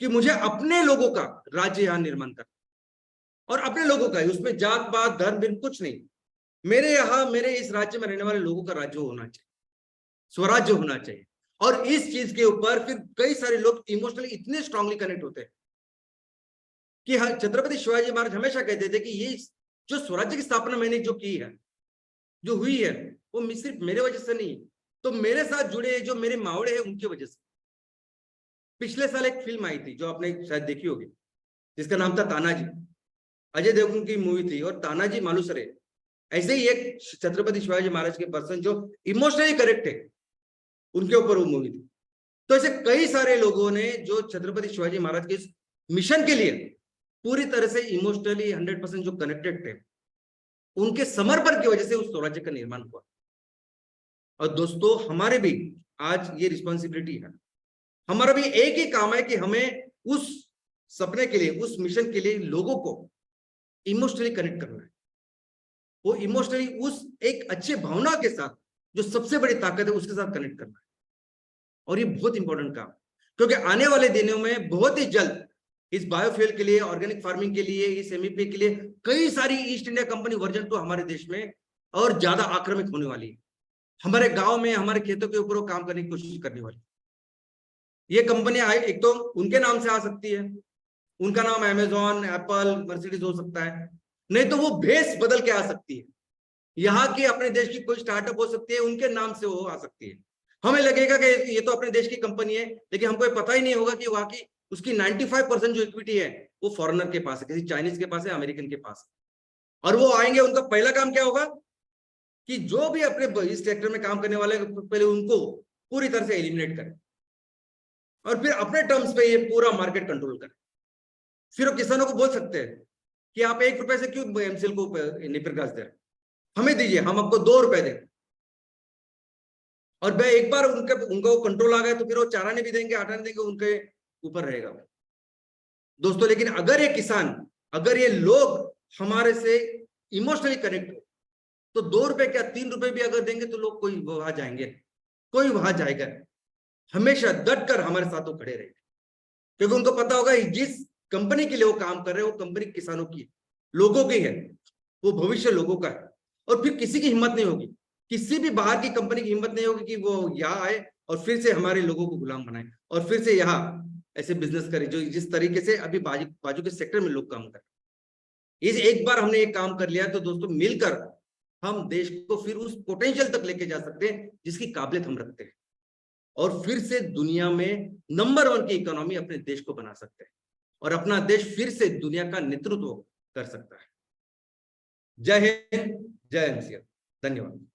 कि मुझे अपने लोगों का राज्य यहाँ निर्माण करना, और अपने लोगों का, उसमें जात पात धर्म बिन कुछ नहीं, मेरे यहाँ, मेरे इस राज्य में रहने वाले लोगों का राज्य होना चाहिए, स्वराज्य होना चाहिए। और इस चीज के ऊपर फिर कई सारे लोग इमोशनली इतने स्ट्रांगली कनेक्ट होते हैं कि छत्रपति शिवाजी महाराज हमेशा कहते थे कि ये जो स्वराज्य की स्थापना मैंने जो की है, जो हुई है, वो सिर्फ मेरे वजह से नहीं, तो मेरे साथ जुड़े जो मेरे मावड़े हैं उनकी वजह से। पिछले साल एक फिल्म आई थी जो आपने शायद देखी होगी, जिसका नाम था तानाजी। अजय देवगन की मूवी थी, और तानाजी मालुसरे ऐसे ही एक छत्रपति शिवाजी महाराज के पर्सन जो इमोशनली करेक्ट है, उनके ऊपर वो मूवी थी। तो ऐसे कई सारे लोगों ने जो छत्रपति शिवाजी महाराज के इस मिशन के लिए पूरी तरह से इमोशनली 100% जो कनेक्टेड थे, उनके समर्पण की वजह से उस स्वराज्य का निर्माण हुआ। और दोस्तों, हमारे भी आज ये रिस्पॉन्सिबिलिटी है, हमारा भी एक ही काम है कि हमें उस सपने के लिए, उस मिशन के लिए लोगों को इमोशनली कनेक्ट करना है। वो इमोशनली उस एक अच्छे भावना के साथ, जो सबसे बड़ी ताकत है, उसके साथ कनेक्ट करना है। और ये बहुत इंपॉर्टेंट काम, क्योंकि आने वाले दिनों में बहुत ही जल्द इस बायोफ्यूल के लिए, ऑर्गेनिक फार्मिंग के लिए, इस एमईपी के लिए कई सारी ईस्ट इंडिया कंपनी वर्जन तो हमारे देश में और ज्यादा आक्रामक होने वाली है। हमारे गांव में, हमारे खेतों के ऊपर वो काम करने की कोशिश करने वाली। ये कंपनियां एक तो उनके नाम से आ सकती है, उनका नाम अमेजॉन, एप्पल, मर्सिडीज हो सकता है, नहीं तो वो भेस बदल के आ सकती है। यहाँ की अपने देश की कोई स्टार्टअप हो सकती है, उनके नाम से वो आ सकती है। हमें लगेगा कि ये तो अपने देश की कंपनी है, लेकिन हमको ये पता ही नहीं होगा कि वहां की उसकी 95% जो इक्विटी है वो फॉरेनर के पास है, किसी चाइनीज के पास है, अमेरिकन के पास है। और वो आएंगे, उनका पहला काम क्या होगा कि जो भी अपने इस सेक्टर में काम करने वाले, पहले उनको पूरी तरह से एलिमिनेट करें और फिर अपने टर्म्स पे ये पूरा मार्केट कंट्रोल करें। फिर वो किसानों को बोल सकते हैं कि आप 1 रुपए से क्यों एमसीएल को नेपियर घास दे रहे, हमें दीजिए, हम आपको 2 रुपए दें। और भाई एक बार उनको कंट्रोल आ गया तो फिर वो चारा नहीं भी देंगे, आटा नहीं देंगे, उनके ऊपर रहेगा दोस्तों। लेकिन अगर ये किसान, अगर ये लोग हमारे से इमोशनली कनेक्ट हो, तो 2 रुपए क्या 3 रुपए भी अगर देंगे तो लोग कोई वहां जाएंगे, कोई वहां जाएगा। हमेशा डट कर हमारे साथ वो खड़े रहेंगे, क्योंकि उनको पता होगा जिस कंपनी के लिए वो काम कर रहे हैं वो कंपनी किसानों की, लोगों की है, वो भविष्य लोगों का है। और फिर किसी की हिम्मत नहीं होगी, किसी भी बाहर की कंपनी की हिम्मत नहीं होगी कि वो यहाँ आए और फिर से हमारे लोगों को गुलाम बनाए और फिर से यहाँ ऐसे बिजनेस करे जो जिस तरीके से अभी बाजू के सेक्टर में लोग काम कर रहे हैं। एक बार हमने ये काम कर लिया तो दोस्तों मिलकर हम देश को फिर उस पोटेंशियल तक लेके जा सकते हैं जिसकी काबिलियत हम रखते हैं, और फिर से दुनिया में नंबर 1 की इकोनॉमी अपने देश को बना सकते हैं और अपना देश फिर से दुनिया का नेतृत्व कर सकता है। जय हिंद, जय एमसीएल, धन्यवाद।